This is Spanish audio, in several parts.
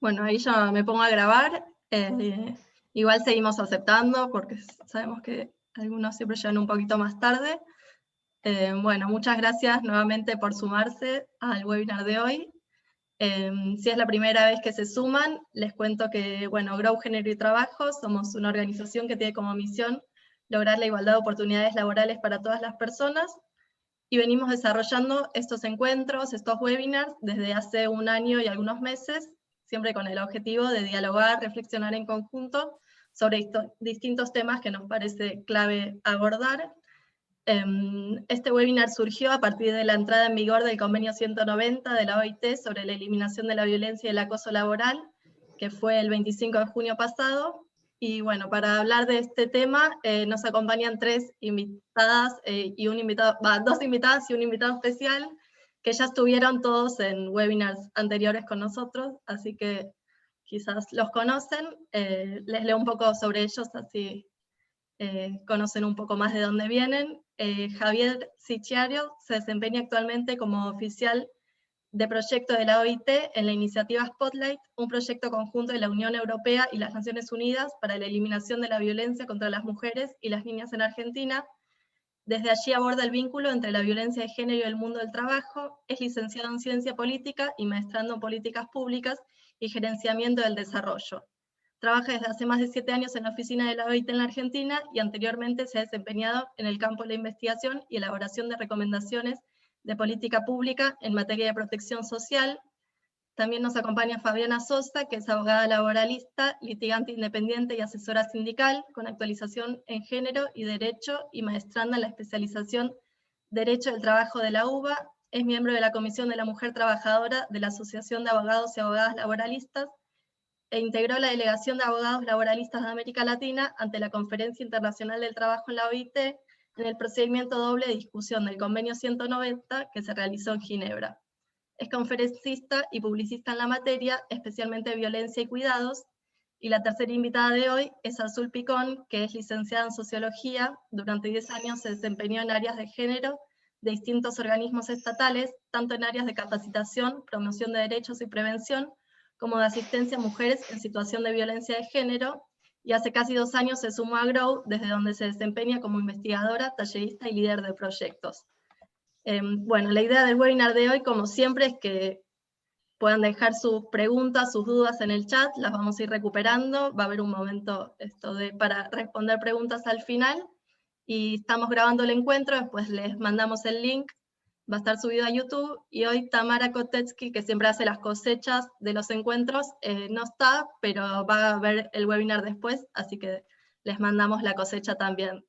Bueno, ahí ya me pongo a grabar. Igual seguimos aceptando porque sabemos que algunos siempre llegan un poquito más tarde. Bueno, muchas gracias nuevamente por sumarse al webinar de hoy. Si es la primera vez que se suman, les cuento que, bueno, Grow Género y Trabajo somos una organización que tiene como misión lograr la igualdad de oportunidades laborales para todas las personas, y venimos desarrollando estos encuentros, estos webinars, desde hace un año y algunos meses, siempre con el objetivo de dialogar, reflexionar en conjunto sobre distintos temas que nos parece clave abordar. Este webinar surgió a partir de la entrada en vigor del convenio 190 de la OIT sobre la eliminación de la violencia y el acoso laboral, que fue el 25 de junio pasado. Y bueno, para hablar de este tema nos acompañan tres invitadas y un invitado, dos invitadas y un invitado especial, que ya estuvieron todos en webinars anteriores con nosotros, así que quizás los conocen. Les leo un poco sobre ellos, así conocen un poco más de dónde vienen. Javier Sicciario se desempeña actualmente como oficial de proyecto de la OIT en la iniciativa Spotlight, un proyecto conjunto de la Unión Europea y las Naciones Unidas para la eliminación de la violencia contra las mujeres y las niñas en Argentina. Desde allí aborda el vínculo entre la violencia de género y el mundo del trabajo. Es licenciado en Ciencia Política y maestrando en Políticas Públicas y Gerenciamiento del Desarrollo. Trabaja desde hace más de 7 años en la oficina de la OIT en la Argentina y anteriormente se ha desempeñado en el campo de la investigación y elaboración de recomendaciones de política pública en materia de protección social. También nos acompaña Fabiana Sosa, que es abogada laboralista, litigante independiente y asesora sindical, con actualización en género y derecho y maestranda en la especialización Derecho del Trabajo de la UBA. Es miembro de la Comisión de la Mujer Trabajadora de la Asociación de Abogados y Abogadas Laboralistas, e integró la Delegación de Abogados Laboralistas de América Latina ante la Conferencia Internacional del Trabajo en la OIT en el procedimiento doble de discusión del Convenio 190 que se realizó en Ginebra. Es conferencista y publicista en la materia, especialmente de violencia y cuidados. Y la tercera invitada de hoy es Azul Picón, que es licenciada en Sociología. Durante 10 años se desempeñó en áreas de género de distintos organismos estatales, tanto en áreas de capacitación, promoción de derechos y prevención, como de asistencia a mujeres en situación de violencia de género, y hace casi 2 años se sumó a Grow, desde donde se desempeña como investigadora, tallerista y líder de proyectos. Bueno, la idea del webinar de hoy, como siempre, es que puedan dejar sus preguntas, sus dudas en el chat, las vamos a ir recuperando, va a haber un momento para responder preguntas al final, y estamos grabando el encuentro, después les mandamos el link, va a estar subido a YouTube, y hoy Tamara Kotetsky, que siempre hace las cosechas de los encuentros, no está, pero va a ver el webinar después, así que les mandamos la cosecha también.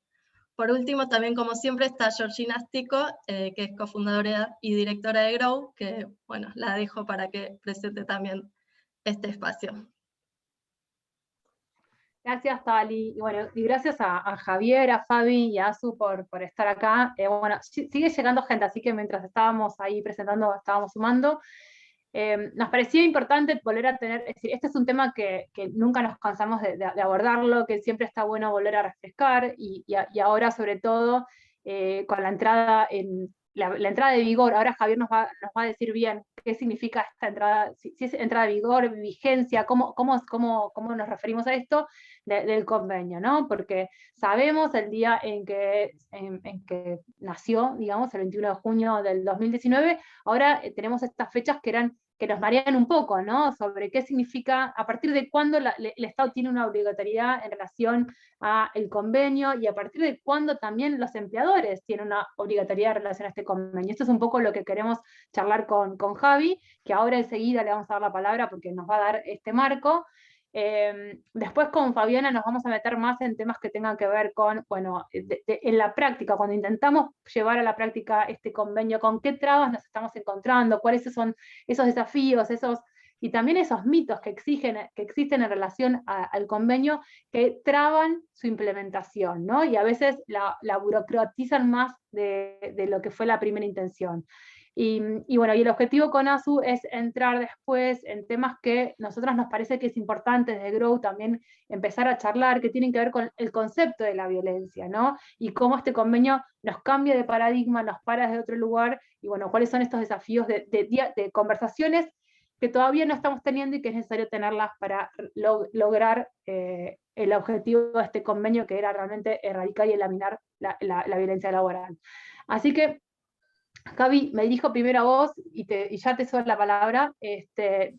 Por último, también como siempre está Georgina Stico, que es cofundadora y directora de Grow, que bueno, la dejo para que presente también este espacio. Gracias, Tali. Y bueno, y gracias a Javier, a Fabi y a Azu por estar acá. Bueno, sigue llegando gente, así que mientras estábamos ahí presentando, estábamos sumando. Nos parecía importante volver a tener, es decir, este es un tema que nunca nos cansamos de abordarlo, que siempre está bueno volver a refrescar, y ahora sobre todo con la entrada la entrada de vigor. Ahora Javier nos va a decir bien qué significa esta entrada, si es entrada de vigor, vigencia, cómo nos referimos a esto del convenio, ¿no? Porque sabemos el día en que nació, digamos, el 21 de junio del 2019, ahora tenemos estas fechas que nos marean un poco, ¿no? Sobre qué significa, a partir de cuándo el Estado tiene una obligatoriedad en relación al convenio, y a partir de cuándo también los empleadores tienen una obligatoriedad en relación a este convenio. Esto es un poco lo que queremos charlar con Javi, que ahora enseguida le vamos a dar la palabra porque nos va a dar este marco. Después con Fabiana nos vamos a meter más en temas que tengan que ver con, bueno, en la práctica, cuando intentamos llevar a la práctica este convenio, con qué trabas nos estamos encontrando, cuáles son esos desafíos, y también esos mitos que existen en relación al convenio, que traban su implementación, ¿no? Y a veces la burocratizan más de lo que fue la primera intención. Y bueno, y el objetivo con ASU es entrar después en temas que a nosotras nos parece que es importante desde Grow también empezar a charlar, que tienen que ver con el concepto de la violencia, ¿no? Y cómo este convenio nos cambia de paradigma, nos para desde otro lugar, y bueno, cuáles son estos desafíos de conversaciones que todavía no estamos teniendo y que es necesario tenerlas para lograr el objetivo de este convenio, que era realmente erradicar y eliminar la violencia laboral. Así que, Gaby, me dirijo primero a vos y ya te cedo la palabra.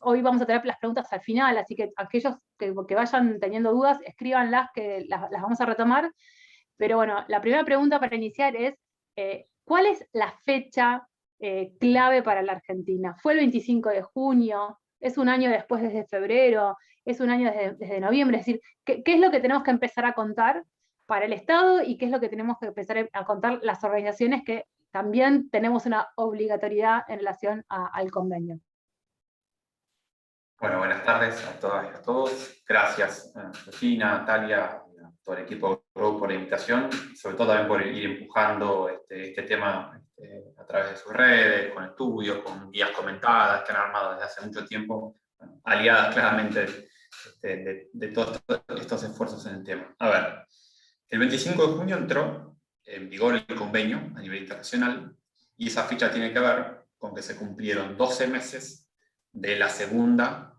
Hoy vamos a tener las preguntas al final, así que aquellos que vayan teniendo dudas, escríbanlas, que las vamos a retomar. Pero bueno, la primera pregunta para iniciar es, ¿cuál es la fecha clave para la Argentina? ¿Fue el 25 de junio? ¿Es un año después desde febrero? ¿Es un año desde noviembre? Es decir, ¿qué es lo que tenemos que empezar a contar para el Estado y qué es lo que tenemos que empezar a contar las organizaciones que también tenemos una obligatoriedad en relación al convenio? Bueno, buenas tardes a todas y a todos. Gracias, Regina, Natalia, y a todo el equipo de Grow por la invitación, y sobre todo también por ir empujando este tema a través de sus redes, con estudios, con guías comentadas que han armado desde hace mucho tiempo, aliadas claramente de todos estos esfuerzos en el tema. A ver, el 25 de junio entró en vigor el convenio a nivel internacional, y esa fecha tiene que ver con que se cumplieron 12 meses de la segunda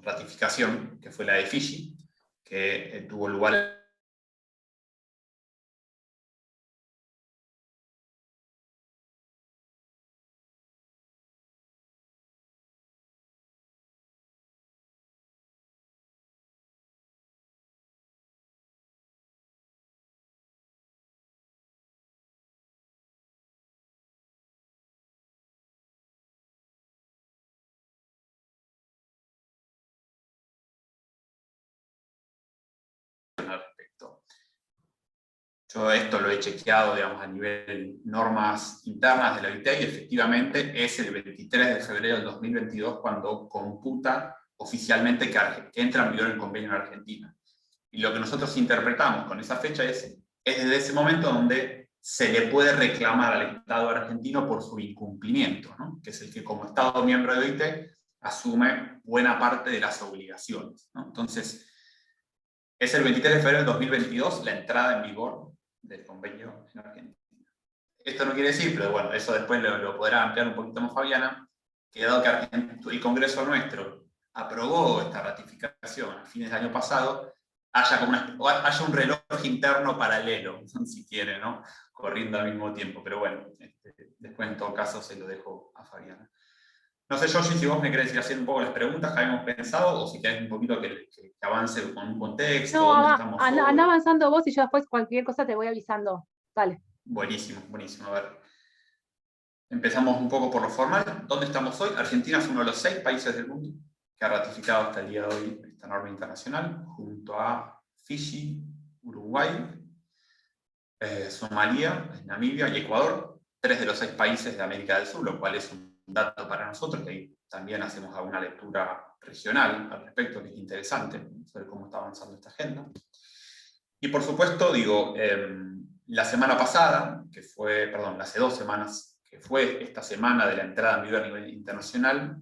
ratificación, que fue la de Fiji, que tuvo lugar al respecto. Yo esto lo he chequeado, digamos, a nivel normas internas de la OIT, y efectivamente es el 23 de febrero del 2022 cuando computa oficialmente que entra en vigor el convenio en Argentina. Y lo que nosotros interpretamos con esa fecha es desde ese momento donde se le puede reclamar al Estado argentino por su incumplimiento, ¿no? Que es el que como Estado miembro de OIT asume buena parte de las obligaciones, ¿no? Entonces, es el 23 de febrero del 2022 la entrada en vigor del convenio en Argentina. Esto no quiere decir, pero bueno, eso después lo podrá ampliar un poquito más Fabiana, que dado que el Congreso nuestro aprobó esta ratificación a fines del año pasado, haya un reloj interno paralelo, si quiere, ¿no? Corriendo al mismo tiempo. Pero bueno, después en todo caso se lo dejo a Fabiana. No sé, Yoshi, si vos me querés ir haciendo un poco las preguntas que habíamos pensado, o si querés un poquito que avance con un contexto, No, dónde estamos hoy. anda avanzando vos y yo después cualquier cosa te voy avisando. Dale. Buenísimo, buenísimo. A ver, empezamos un poco por lo formal. ¿Dónde estamos hoy? Argentina es uno de los 6 países del mundo que ha ratificado hasta el día de hoy esta norma internacional, junto a Fiji, Uruguay, Somalia, Namibia y Ecuador, 3 de los 6 países de América del Sur, lo cual es un dato para nosotros, que ahí también hacemos alguna lectura regional al respecto, que es interesante, sobre cómo está avanzando esta agenda. Y por supuesto, digo, la semana pasada, hace 2 semanas, que fue esta semana de la entrada en vigor a nivel internacional,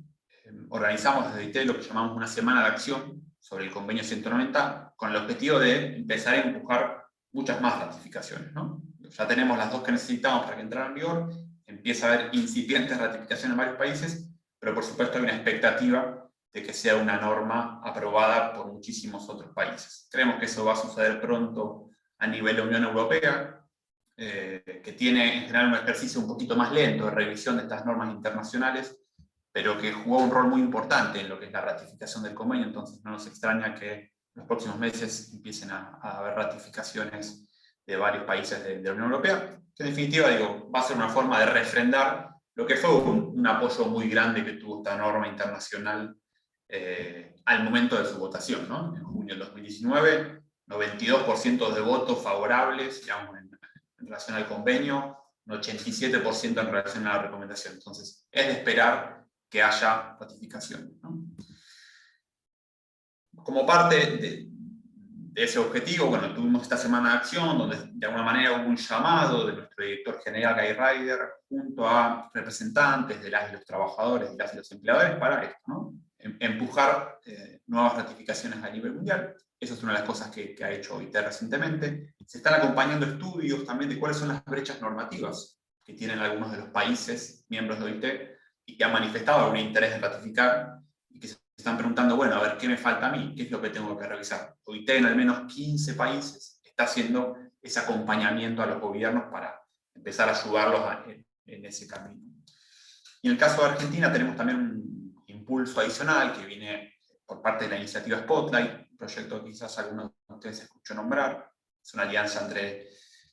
organizamos desde IT lo que llamamos una semana de acción sobre el convenio 190, con el objetivo de empezar a empujar muchas más ratificaciones, ¿no? Ya tenemos las 2 que necesitamos para que entrara en vigor, empieza a haber incipientes ratificaciones en varios países, pero por supuesto hay una expectativa de que sea una norma aprobada por muchísimos otros países. Creemos que eso va a suceder pronto a nivel de Unión Europea, que tiene en general un ejercicio un poquito más lento de revisión de estas normas internacionales, pero que jugó un rol muy importante en lo que es la ratificación del convenio, entonces no nos extraña que en los próximos meses empiecen a haber ratificaciones de varios países de la Unión Europea, que en definitiva, digo, va a ser una forma de refrendar lo que fue un apoyo muy grande que tuvo esta norma internacional al momento de su votación, ¿no? En junio del 2019, 92% de votos favorables, digamos, en relación al convenio, un 87% en relación a la recomendación. Entonces, es de esperar que haya ratificación, ¿no? Como parte de ese objetivo, bueno, tuvimos esta semana de acción, donde de alguna manera hubo un llamado de nuestro director general, Guy Ryder, junto a representantes de las y los trabajadores, de las y los empleadores, para esto, ¿no? Empujar nuevas ratificaciones a nivel mundial. Esa es una de las cosas que ha hecho OIT recientemente. Se están acompañando estudios también de cuáles son las brechas normativas que tienen algunos de los países miembros de OIT y que han manifestado algún interés en ratificar, y que se están preguntando, bueno, a ver, ¿qué me falta a mí? ¿Qué es lo que tengo que revisar? OIT en al menos 15 países está haciendo ese acompañamiento a los gobiernos para empezar a ayudarlos en ese camino. Y en el caso de Argentina tenemos también un impulso adicional que viene por parte de la iniciativa Spotlight, un proyecto que quizás algunos de ustedes escuchó nombrar. Es una alianza entre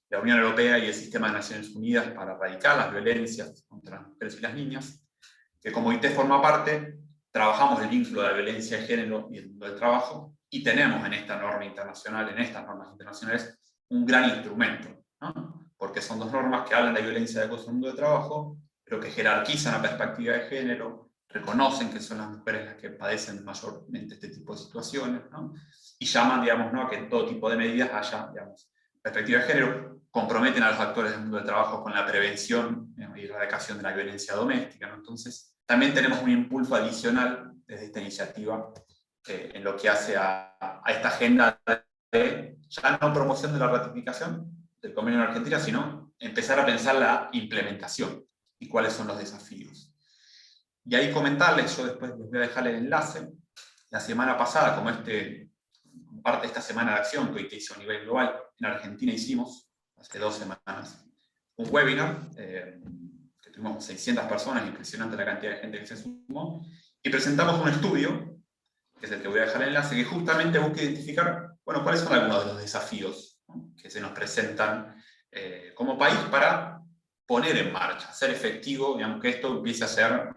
la Unión Europea y el Sistema de Naciones Unidas para erradicar las violencias contra las mujeres y las niñas, que como OIT forma parte, trabajamos el vínculo de la violencia de género y el mundo del trabajo, y tenemos en esta norma internacional, en estas normas internacionales, un gran instrumento, ¿no? Porque son dos normas que hablan de violencia de acoso en el mundo del trabajo, pero que jerarquizan la perspectiva de género, reconocen que son las mujeres las que padecen mayormente este tipo de situaciones, ¿no? Y llaman, digamos, ¿no?, a que en todo tipo de medidas haya, digamos, perspectiva de género, comprometen a los actores del mundo del trabajo con la prevención, digamos, y erradicación de la violencia doméstica, ¿no? Entonces, también tenemos un impulso adicional desde esta iniciativa en lo que hace a esta agenda de ya no promoción de la ratificación del convenio en Argentina, sino empezar a pensar la implementación y cuáles son los desafíos. Y ahí comentarles, yo después les voy a dejar el enlace, la semana pasada, como parte de esta semana de acción que OIT hizo a nivel global, en Argentina hicimos, hace 2 semanas, un webinar, que tuvimos 600 personas, impresionante la cantidad de gente que se sumó, y presentamos un estudio, que es el que voy a dejar el enlace, que justamente busca identificar, bueno, cuáles son algunos de los desafíos, ¿no?, que se nos presentan como país para poner en marcha, hacer efectivo, digamos, que esto empiece a ser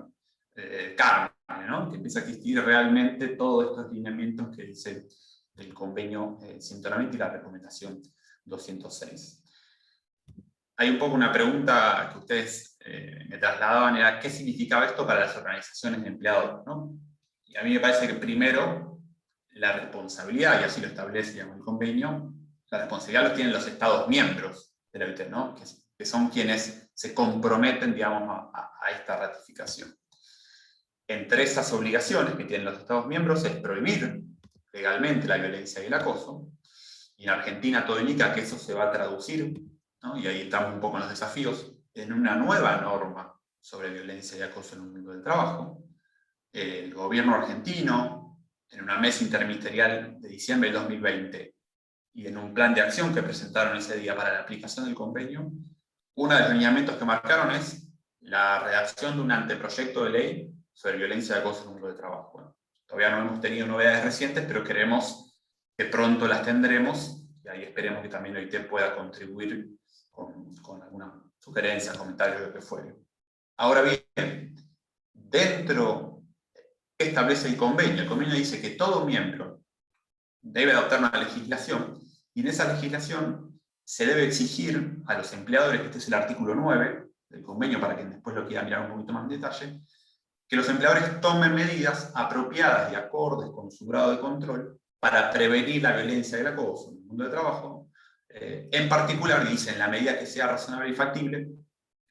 carne, ¿no?, que empiece a existir realmente todos estos lineamientos que dice el convenio 190 y la recomendación 206. Hay un poco una pregunta que ustedes me trasladaban, era ¿qué significaba esto para las organizaciones de empleadores, ¿no? Y a mí me parece que primero, la responsabilidad, y así lo establece, digamos, el convenio, la responsabilidad lo tienen los Estados miembros de la OIT, ¿no?, que son quienes se comprometen, digamos, a esta ratificación. Entre esas obligaciones que tienen los Estados miembros es prohibir legalmente la violencia y el acoso, y en Argentina todo indica que eso se va a traducir, ¿no?, y ahí estamos un poco en los desafíos, en una nueva norma sobre violencia y acoso en el mundo del trabajo. El gobierno argentino, en una mesa interministerial de diciembre de 2020, y en un plan de acción que presentaron ese día para la aplicación del convenio, uno de los lineamientos que marcaron es la redacción de un anteproyecto de ley sobre violencia y acoso en el mundo del trabajo. Bueno, todavía no hemos tenido novedades recientes, pero queremos que pronto las tendremos, y ahí esperemos que también OIT pueda contribuir con alguna sugerencia, comentario, lo que fuere. Ahora bien, dentro que establece el convenio dice que todo miembro debe adoptar una legislación, y en esa legislación se debe exigir a los empleadores, que este es el artículo 9 del convenio, para quien después lo quiera mirar un poquito más en detalle, que los empleadores tomen medidas apropiadas y acordes con su grado de control para prevenir la violencia y el acoso en el mundo del trabajo, en particular, dice, en la medida que sea razonable y factible,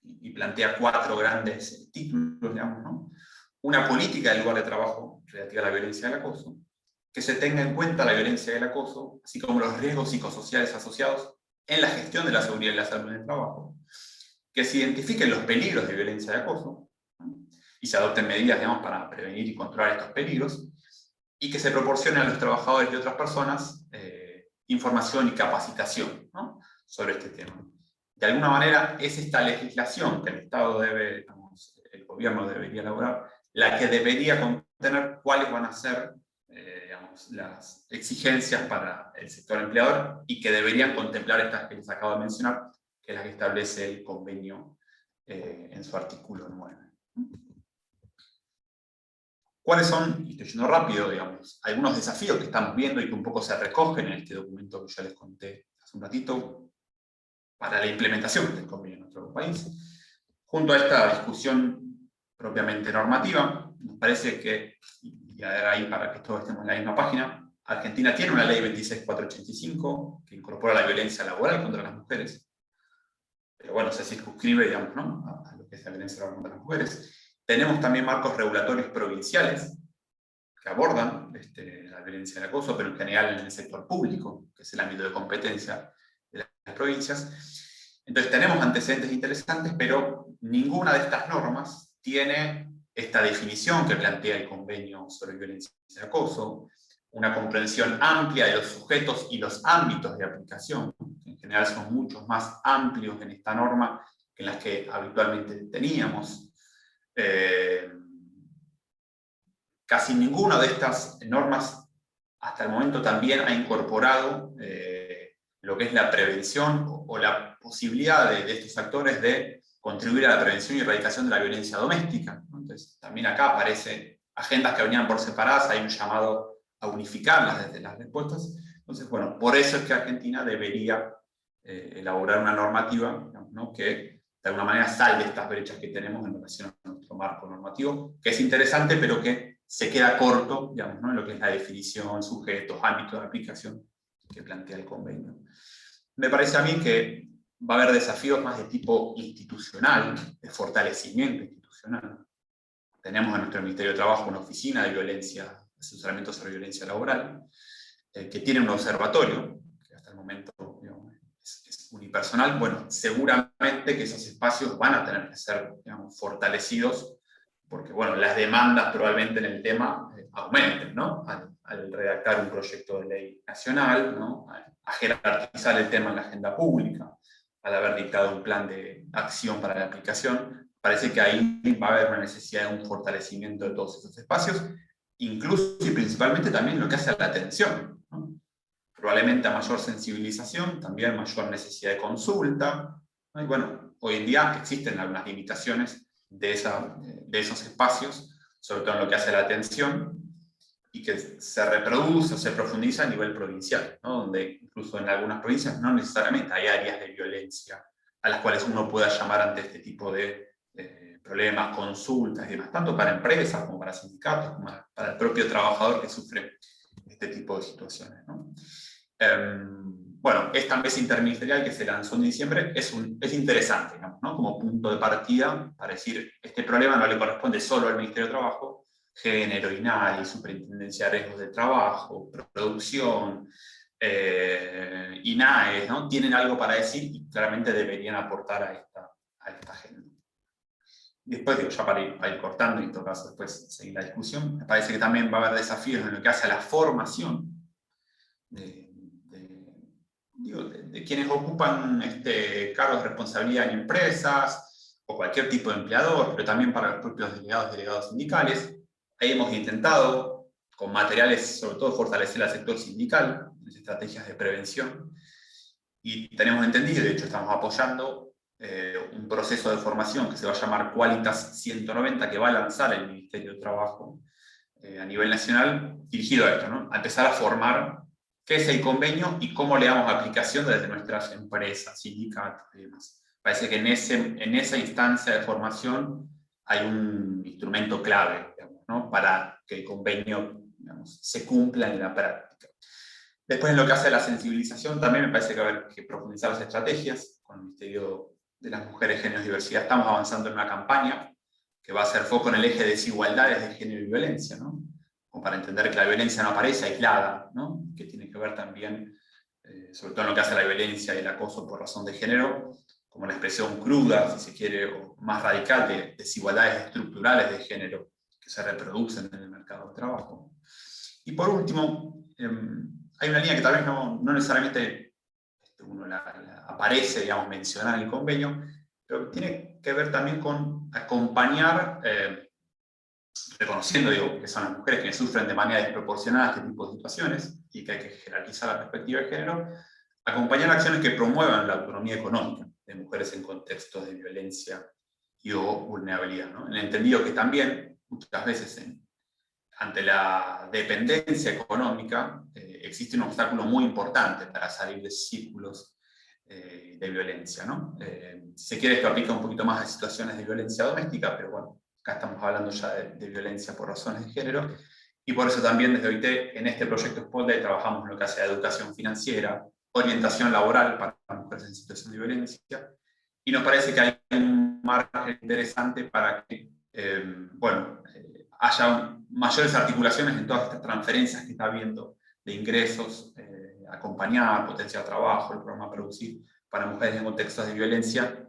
y plantea 4 grandes títulos, digamos, ¿no? Una política del lugar de trabajo relativa a la violencia y el acoso, que se tenga en cuenta la violencia y el acoso, así como los riesgos psicosociales asociados en la gestión de la seguridad y la salud en el trabajo, que se identifiquen los peligros de violencia y acoso, ¿no?, y se adopten medidas, digamos, para prevenir y controlar estos peligros, y que se proporcione a los trabajadores y otras personas información y capacitación, ¿no?, sobre este tema. De alguna manera, es esta legislación que el Estado debe, digamos, el gobierno debería elaborar, la que debería contener cuáles van a ser digamos, las exigencias para el sector empleador, y que deberían contemplar estas que les acabo de mencionar, que es la que establece el convenio en su artículo 9. ¿Cuáles son, y estoy yendo rápido, digamos, algunos desafíos que estamos viendo y que un poco se recogen en este documento que ya les conté hace un ratito, para la implementación del convenio en nuestro país? Junto a esta discusión propiamente normativa, nos parece que, y a ver ahí para que todos estemos en la misma página, Argentina tiene una ley 26485 que incorpora la violencia laboral contra las mujeres, pero bueno, se circunscribe, digamos, ¿no?, a lo que es la violencia laboral contra las mujeres. Tenemos también marcos regulatorios provinciales que abordan la violencia y el acoso, pero en general en el sector público, que es el ámbito de competencia de las provincias. Entonces tenemos antecedentes interesantes, pero ninguna de estas normas tiene esta definición que plantea el convenio sobre violencia y acoso, una comprensión amplia de los sujetos y los ámbitos de aplicación, que en general son mucho más amplios en esta norma que en las que habitualmente teníamos. Casi ninguna de estas normas hasta el momento también ha incorporado lo que es la prevención o la posibilidad de estos actores de contribuir a la prevención y erradicación de la violencia doméstica, ¿no? Entonces, también acá aparecen agendas que venían por separadas, hay un llamado a unificarlas desde las respuestas. Entonces, bueno, por eso es que Argentina debería elaborar una normativa, digamos, ¿no?, que de alguna manera salve estas brechas que tenemos en relación a nuestro marco normativo, que es interesante, pero que se queda corto, digamos, ¿no?, en lo que es la definición, sujetos, ámbitos de aplicación que plantea el convenio. Me parece a mí que va a haber desafíos más de tipo institucional, de fortalecimiento institucional. Tenemos en nuestro Ministerio de Trabajo una oficina de violencia, asesoramiento sobre violencia laboral, que tiene un observatorio, que hasta el momento, digamos, es unipersonal. Bueno, seguramente que esos espacios van a tener que ser, digamos, fortalecidos, porque bueno, las demandas probablemente en el tema aumenten, ¿no? Al redactar un proyecto de ley nacional, ¿no?, a jerarquizar el tema en la agenda pública, al haber dictado un plan de acción para la aplicación, parece que ahí va a haber una necesidad de un fortalecimiento de todos esos espacios, incluso y principalmente también lo que hace a la atención, ¿no? Probablemente a mayor sensibilización, también mayor necesidad de consulta, ¿no? Y bueno, hoy en día existen algunas limitaciones de esos espacios, sobre todo en lo que hace a la atención, y que se reproduce o se profundiza a nivel provincial, ¿no?, donde incluso en algunas provincias no necesariamente hay áreas de violencia a las cuales uno pueda llamar ante este tipo de problemas, consultas y demás, tanto para empresas como para sindicatos, como para el propio trabajador que sufre este tipo de situaciones, ¿no? Bueno, esta mesa interministerial que se lanzó en diciembre es interesante, digamos, ¿no?, como punto de partida para decir, este problema no le corresponde solo al Ministerio de Trabajo, género, INADI, Superintendencia de Riesgos de Trabajo, producción, INAES, ¿no?, tienen algo para decir y claramente deberían aportar a esta agenda. Después, digo, ya para ir cortando y en todo caso después seguir la discusión, me parece que también va a haber desafíos en lo que hace a la formación de quienes ocupan cargos de responsabilidad en empresas o cualquier tipo de empleador, pero también para los propios delegados sindicales. Ahí hemos intentado, con materiales, sobre todo, fortalecer al sector sindical, las estrategias de prevención, y tenemos entendido, de hecho estamos apoyando un proceso de formación que se va a llamar Qualitas 190, que va a lanzar el Ministerio de Trabajo a nivel nacional, dirigido a esto, ¿no?, a empezar a formar qué es el convenio y cómo le damos aplicación desde nuestras empresas, sindicatos y demás. Parece que en esa instancia de formación hay un instrumento clave, digamos, ¿no?, para que el convenio, digamos, se cumpla en la práctica. Después, en lo que hace a la sensibilización, también me parece que va a haber que profundizar las estrategias. Con el Ministerio de las Mujeres, Género y Diversidad estamos avanzando en una campaña que va a hacer foco en el eje de desigualdades de género y violencia, ¿no?, como para entender que la violencia no aparece aislada, ¿no?, que tiene que ver también, sobre todo en lo que hace a la violencia y el acoso por razón de género, como la expresión cruda, si se quiere, o más radical, de desigualdades estructurales de género que se reproducen en el mercado de trabajo. Y por último, hay una línea que tal vez no necesariamente uno la aparece, digamos, mencionada en el convenio, pero tiene que ver también con acompañar, reconociendo, digo, que son las mujeres que sufren de manera desproporcionada este tipo de situaciones y que hay que jerarquizar la perspectiva de género, acompañar acciones que promuevan la autonomía económica de mujeres en contextos de violencia y o vulnerabilidad, ¿no?, en el entendido que también, muchas veces, ante la dependencia económica, existe un obstáculo muy importante para salir de círculos de violencia, ¿no? Si se quiere, esto aplica un poquito más a situaciones de violencia doméstica, pero bueno, acá estamos hablando ya de violencia por razones de género, y por eso también desde OIT, en este proyecto Spotlight, trabajamos en lo que hace a educación financiera, orientación laboral para mujeres en situación de violencia, y nos parece que hay un margen interesante para que, haya mayores articulaciones en todas estas transferencias que está habiendo de ingresos, acompañar, potenciar trabajo, el programa Producir para mujeres en contextos de violencia,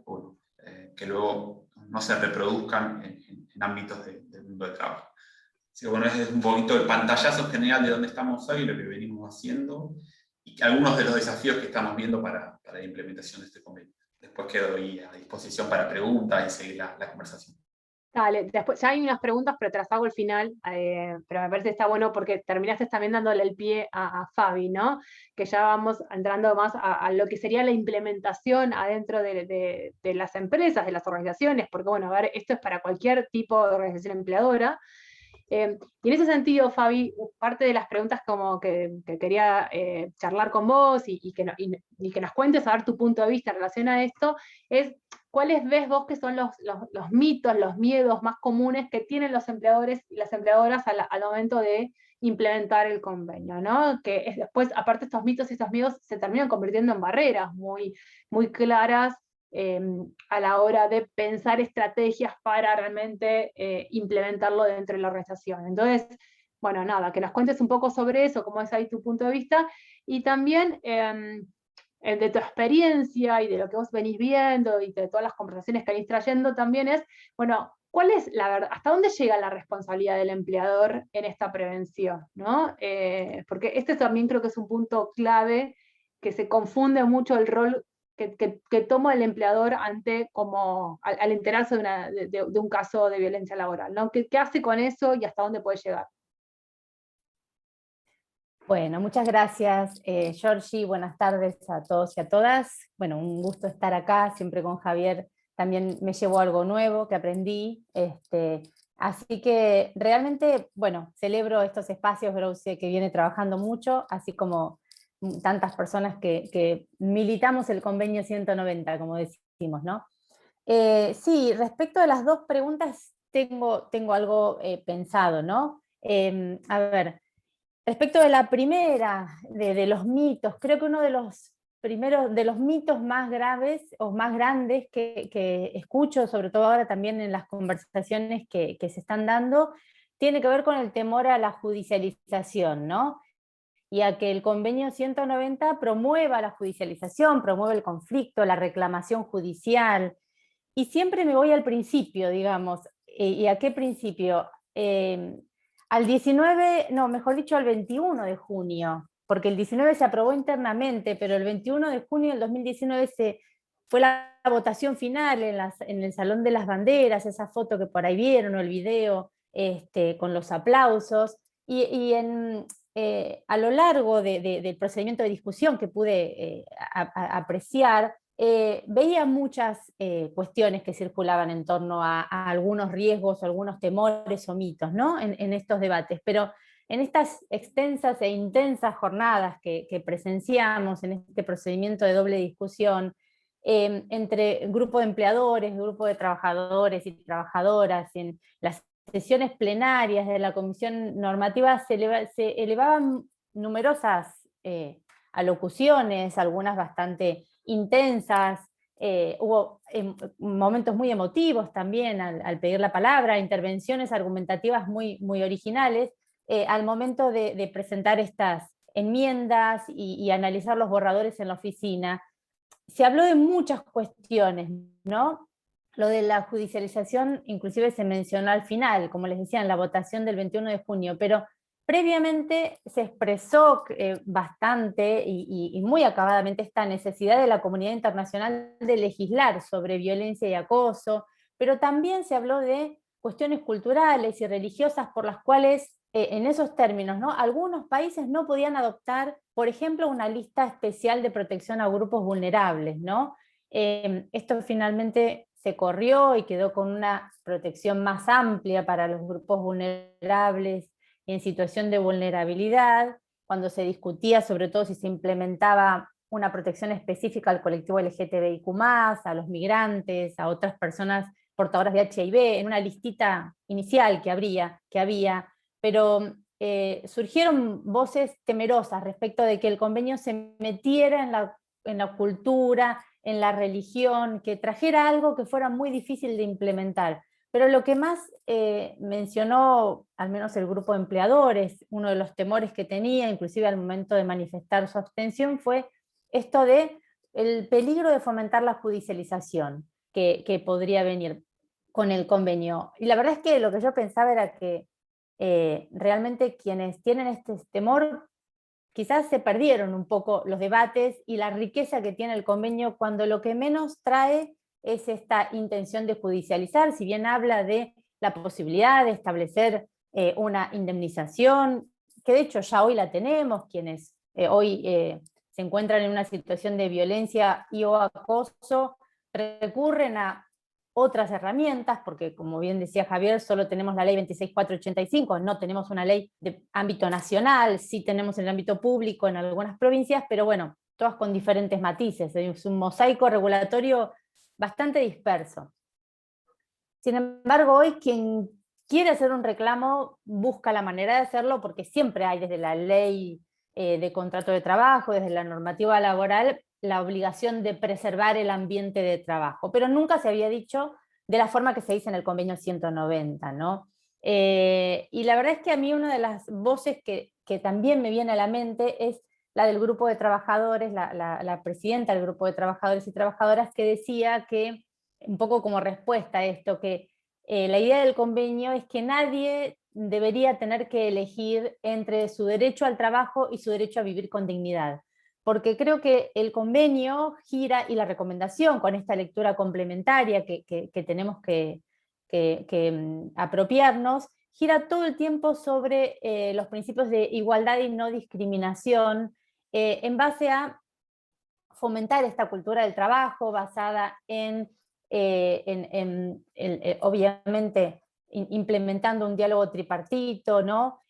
que luego no se reproduzcan en en ámbitos del mundo del trabajo. Así que bueno, ese es un poquito el pantallazo general de dónde estamos hoy, lo que venimos haciendo, y algunos de los desafíos que estamos viendo para la implementación de este convenio. Después quedo ahí a disposición para preguntas y seguir la conversación. Dale, después ya hay unas preguntas, pero te las hago al final, pero me parece que está bueno porque terminaste también dándole el pie a Fabi, ¿no? Que ya vamos entrando más a lo que sería la implementación adentro de las empresas, de las organizaciones, porque bueno, a ver, esto es para cualquier tipo de organización empleadora. Y en ese sentido, Fabi, parte de las preguntas como que quería charlar con vos y que nos cuentes, a ver tu punto de vista en relación a esto, es cuáles ves vos que son los mitos, los miedos más comunes que tienen los empleadores y las empleadoras al momento de implementar el convenio, ¿no? Que es después, aparte estos mitos y estos miedos se terminan convirtiendo en barreras muy, muy claras a la hora de pensar estrategias para realmente implementarlo dentro de la organización. Entonces, bueno, nada, que nos cuentes un poco sobre eso, cómo es ahí tu punto de vista, y también de tu experiencia y de lo que vos venís viendo y de todas las conversaciones que venís trayendo también es, bueno, ¿cuál es la verdad? ¿Hasta dónde llega la responsabilidad del empleador en esta prevención? ¿No? Porque este también creo que es un punto clave, que se confunde mucho el rol que toma el empleador ante al enterarse de un caso de violencia laboral, ¿no? ¿Qué hace con eso y hasta dónde puede llegar? Bueno, muchas gracias, Georgie. Buenas tardes a todos y a todas. Bueno, un gusto estar acá, siempre con Javier. También me llevo algo nuevo que aprendí. Así que realmente, bueno, celebro estos espacios, Grouse, que viene trabajando mucho, así como tantas personas que militamos el convenio 190, como decimos, ¿no? Sí, respecto a las dos preguntas, tengo algo pensado, ¿no? A ver, respecto de la primera, de los mitos, creo que uno de los primeros, de los mitos más graves o más grandes que escucho, sobre todo ahora también en las conversaciones que se están dando, tiene que ver con el temor a la judicialización, ¿no? Y a que el convenio 190 promueva la judicialización, promueve el conflicto, la reclamación judicial. Y siempre me voy al principio, digamos. ¿Y a qué principio? Al 19, no, mejor dicho, al 21 de junio, porque el 19 se aprobó internamente, pero el 21 de junio del 2019 fue la votación final en el Salón de las Banderas, esa foto que por ahí vieron, o el video, con los aplausos, y a lo largo del procedimiento de discusión que pude apreciar, veía muchas cuestiones que circulaban en torno a algunos riesgos, algunos temores o mitos, ¿no? en estos debates, pero en estas extensas e intensas jornadas que presenciamos en este procedimiento de doble discusión, entre grupo de empleadores, grupo de trabajadores y trabajadoras, en las sesiones plenarias de la Comisión Normativa se elevaban numerosas alocuciones, algunas bastante intensas, hubo momentos muy emotivos también al pedir la palabra, intervenciones argumentativas muy, muy originales, al momento de presentar estas enmiendas y analizar los borradores en la oficina. Se habló de muchas cuestiones, ¿no? Lo de la judicialización inclusive se mencionó al final, como les decía, en la votación del 21 de junio, pero previamente se expresó bastante y muy acabadamente esta necesidad de la comunidad internacional de legislar sobre violencia y acoso, pero también se habló de cuestiones culturales y religiosas por las cuales, en esos términos, ¿no? Algunos países no podían adoptar, por ejemplo, una lista especial de protección a grupos vulnerables, ¿no? Esto finalmente se corrió y quedó con una protección más amplia para los grupos vulnerables en situación de vulnerabilidad, cuando se discutía sobre todo si se implementaba una protección específica al colectivo LGTBIQ+, a los migrantes, a otras personas portadoras de HIV, en una listita inicial que había, pero surgieron voces temerosas respecto de que el convenio se metiera en la cultura, en la religión, que trajera algo que fuera muy difícil de implementar. Pero lo que más mencionó, al menos el grupo de empleadores, uno de los temores que tenía, inclusive al momento de manifestar su abstención, fue esto de el peligro de fomentar la judicialización que podría venir. con el convenio. Y la verdad es que lo que yo pensaba era que realmente quienes tienen este temor quizás se perdieron un poco los debates y la riqueza que tiene el convenio cuando lo que menos trae es esta intención de judicializar, si bien habla de la posibilidad de establecer una indemnización, que de hecho ya hoy la tenemos, quienes hoy se encuentran en una situación de violencia y o acoso, recurren a otras herramientas, porque como bien decía Javier, solo tenemos la ley 26485, no tenemos una ley de ámbito nacional, sí tenemos en el ámbito público en algunas provincias, pero bueno, todas con diferentes matices, es un mosaico regulatorio bastante disperso. Sin embargo, hoy quien quiere hacer un reclamo busca la manera de hacerlo, porque siempre hay desde la ley de contrato de trabajo, desde la normativa laboral, la obligación de preservar el ambiente de trabajo, pero nunca se había dicho de la forma que se dice en el convenio 190, ¿no? Y la verdad es que a mí una de las voces que también me viene a la mente es la del grupo de trabajadores, la presidenta del grupo de trabajadores y trabajadoras, que decía que, un poco como respuesta a esto, que la idea del convenio es que nadie debería tener que elegir entre su derecho al trabajo y su derecho a vivir con dignidad, porque creo que el convenio gira, y la recomendación con esta lectura complementaria que tenemos que apropiarnos, gira todo el tiempo sobre los principios de igualdad y no discriminación, en base a fomentar esta cultura del trabajo basada obviamente, implementando un diálogo tripartito, ¿no?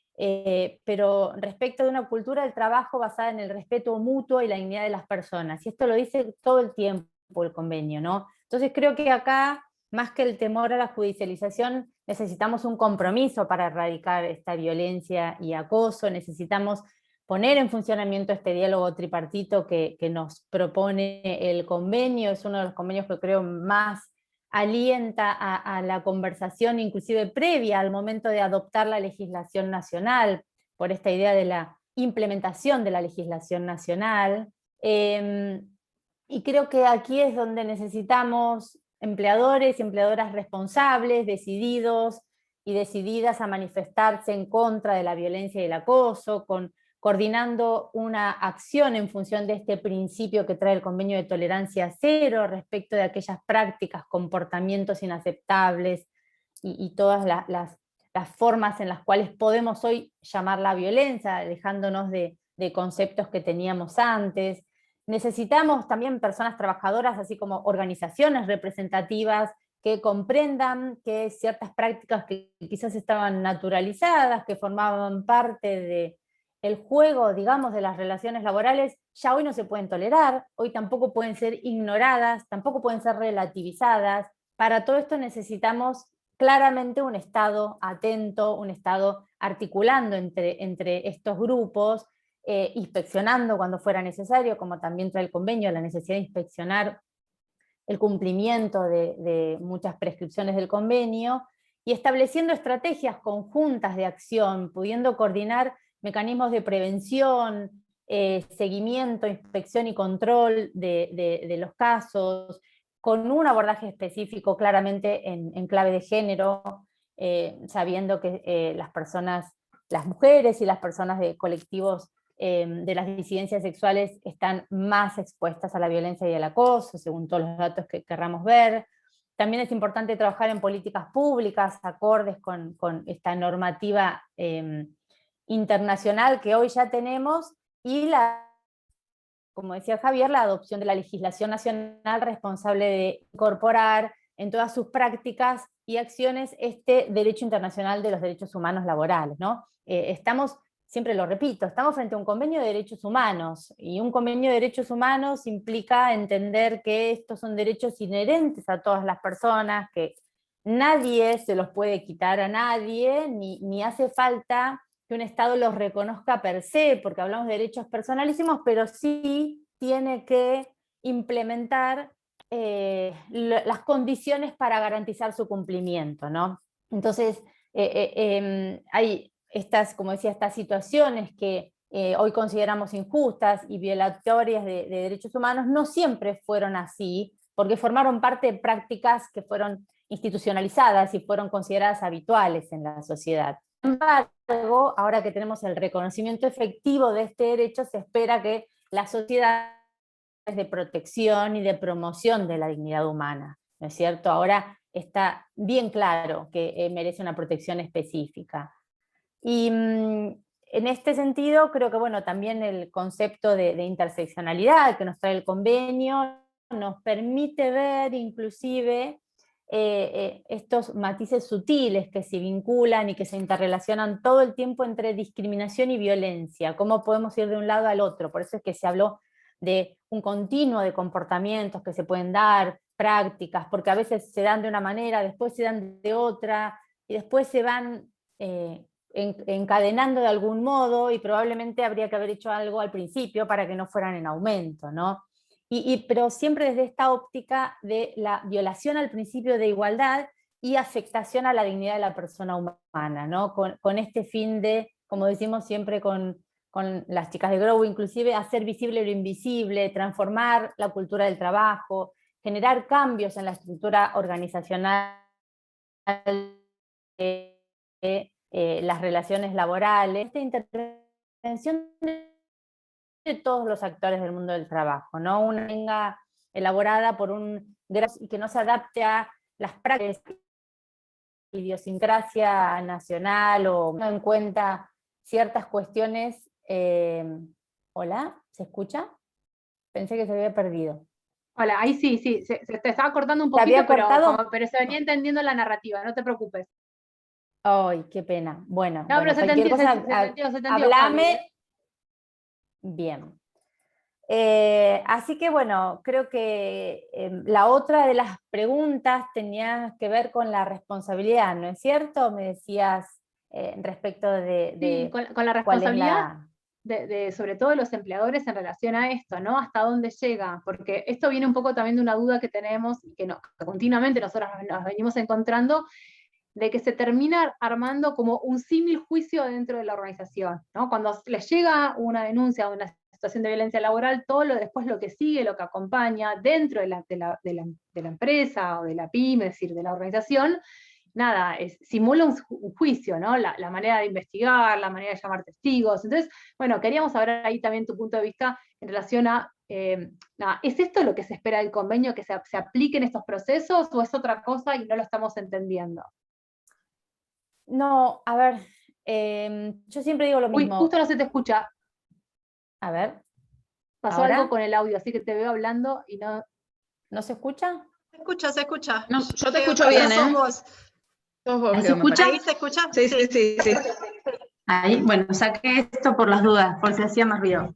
Pero respecto de una cultura del trabajo basada en el respeto mutuo y la dignidad de las personas. Y esto lo dice todo el tiempo el convenio, ¿no? Entonces creo que acá, más que el temor a la judicialización, necesitamos un compromiso para erradicar esta violencia y acoso, necesitamos poner en funcionamiento este diálogo tripartito que nos propone el convenio. Es uno de los convenios que creo más alienta a la conversación, inclusive previa al momento de adoptar la legislación nacional, por esta idea de la implementación de la legislación nacional. Y creo que aquí es donde necesitamos empleadores y empleadoras responsables, decididos y decididas a manifestarse en contra de la violencia y el acoso, coordinando una acción en función de este principio que trae el convenio de tolerancia cero respecto de aquellas prácticas, comportamientos inaceptables y todas las formas en las cuales podemos hoy llamar la violencia, dejándonos de conceptos que teníamos antes. Necesitamos también personas trabajadoras, así como organizaciones representativas que comprendan que ciertas prácticas que quizás estaban naturalizadas, que formaban parte del juego, digamos, de las relaciones laborales, ya hoy no se pueden tolerar, hoy tampoco pueden ser ignoradas, tampoco pueden ser relativizadas. Para todo esto necesitamos claramente un Estado atento, un Estado articulando entre estos grupos, inspeccionando cuando fuera necesario, como también trae el convenio, la necesidad de inspeccionar el cumplimiento de muchas prescripciones del convenio, y estableciendo estrategias conjuntas de acción, pudiendo coordinar mecanismos de prevención, seguimiento, inspección y control de los casos, con un abordaje específico claramente en clave de género, sabiendo que las mujeres y las personas de colectivos de las disidencias sexuales están más expuestas a la violencia y al acoso, según todos los datos que querramos ver. También es importante trabajar en políticas públicas acordes con esta normativa internacional que hoy ya tenemos, y como decía Javier, la adopción de la legislación nacional responsable de incorporar en todas sus prácticas y acciones este derecho internacional de los derechos humanos laborales, ¿no? Siempre lo repito, estamos frente a un convenio de derechos humanos, y un convenio de derechos humanos implica entender que estos son derechos inherentes a todas las personas, que nadie se los puede quitar a nadie, ni hace falta que un Estado los reconozca per se, porque hablamos de derechos personalísimos, pero sí tiene que implementar las condiciones para garantizar su cumplimiento, ¿no? Entonces, hay como decía, estas situaciones que hoy consideramos injustas y violatorias de derechos humanos, no siempre fueron así, porque formaron parte de prácticas que fueron institucionalizadas y fueron consideradas habituales en la sociedad. Sin embargo, ahora que tenemos el reconocimiento efectivo de este derecho, se espera que la sociedad de protección y de promoción de la dignidad humana, ¿no es cierto? Ahora está bien claro que merece una protección específica. Y en este sentido, creo que bueno, también el concepto de interseccionalidad que nos trae el convenio nos permite ver inclusive estos matices sutiles que se vinculan y que se interrelacionan todo el tiempo entre discriminación y violencia, cómo podemos ir de un lado al otro. Por eso es que se habló de un continuo de comportamientos que se pueden dar, prácticas, porque a veces se dan de una manera, después se dan de otra, y después se van encadenando de algún modo, y probablemente habría que haber hecho algo al principio para que no fueran en aumento, ¿no? Pero siempre desde esta óptica de la violación al principio de igualdad y afectación a la dignidad de la persona humana, ¿no? Con este fin de, como decimos siempre con las chicas de Grow, inclusive hacer visible lo invisible, transformar la cultura del trabajo, generar cambios en la estructura organizacional de las relaciones laborales, esta intervención de todos los actores del mundo del trabajo, ¿no? Una venga elaborada por un y que no se adapte a las prácticas, idiosincrasia nacional o no en cuenta ciertas cuestiones. ¿Hola? ¿Se escucha? Pensé que se había perdido. Hola, ahí sí, se te estaba cortando un ¿Se había poquito, cortado? pero se venía entendiendo la narrativa, no te preocupes. Ay, qué pena. Bueno, No, pero se cualquier cosa, entendió, hablame. Javi. Bien. Así que bueno, creo que la otra de las preguntas tenía que ver con la responsabilidad, ¿no es cierto? Me decías respecto de Sí, con la cuál es responsabilidad la... sobre todo de los empleadores en relación a esto, ¿no? ¿Hasta dónde llega? Porque esto viene un poco también de una duda que tenemos, y que continuamente nosotros nos venimos encontrando, de que se termina armando como un símil juicio dentro de la organización, ¿no? Cuando les llega una denuncia o una situación de violencia laboral, después lo que sigue, lo que acompaña dentro de la empresa o de la pyme, es decir, de la organización, nada, simula un juicio, ¿no? La manera de investigar, la manera de llamar testigos. Entonces, bueno, queríamos saber ahí también tu punto de vista en relación a, ¿es esto lo que se espera del convenio, que se apliquen estos procesos, o es otra cosa y no lo estamos entendiendo? No, a ver, yo siempre digo lo mismo. Uy, justo no se te escucha. A ver. Pasó ¿ahora? algo con el audio, así que te veo hablando y no... ¿No se escucha? Se escucha, se escucha. No, yo te escucho bien, ¿eh? Sos vos. ¿Se escucha? ¿Ahí se escucha? Sí. Ahí, bueno, saqué esto por las dudas, por si hacía más ruido.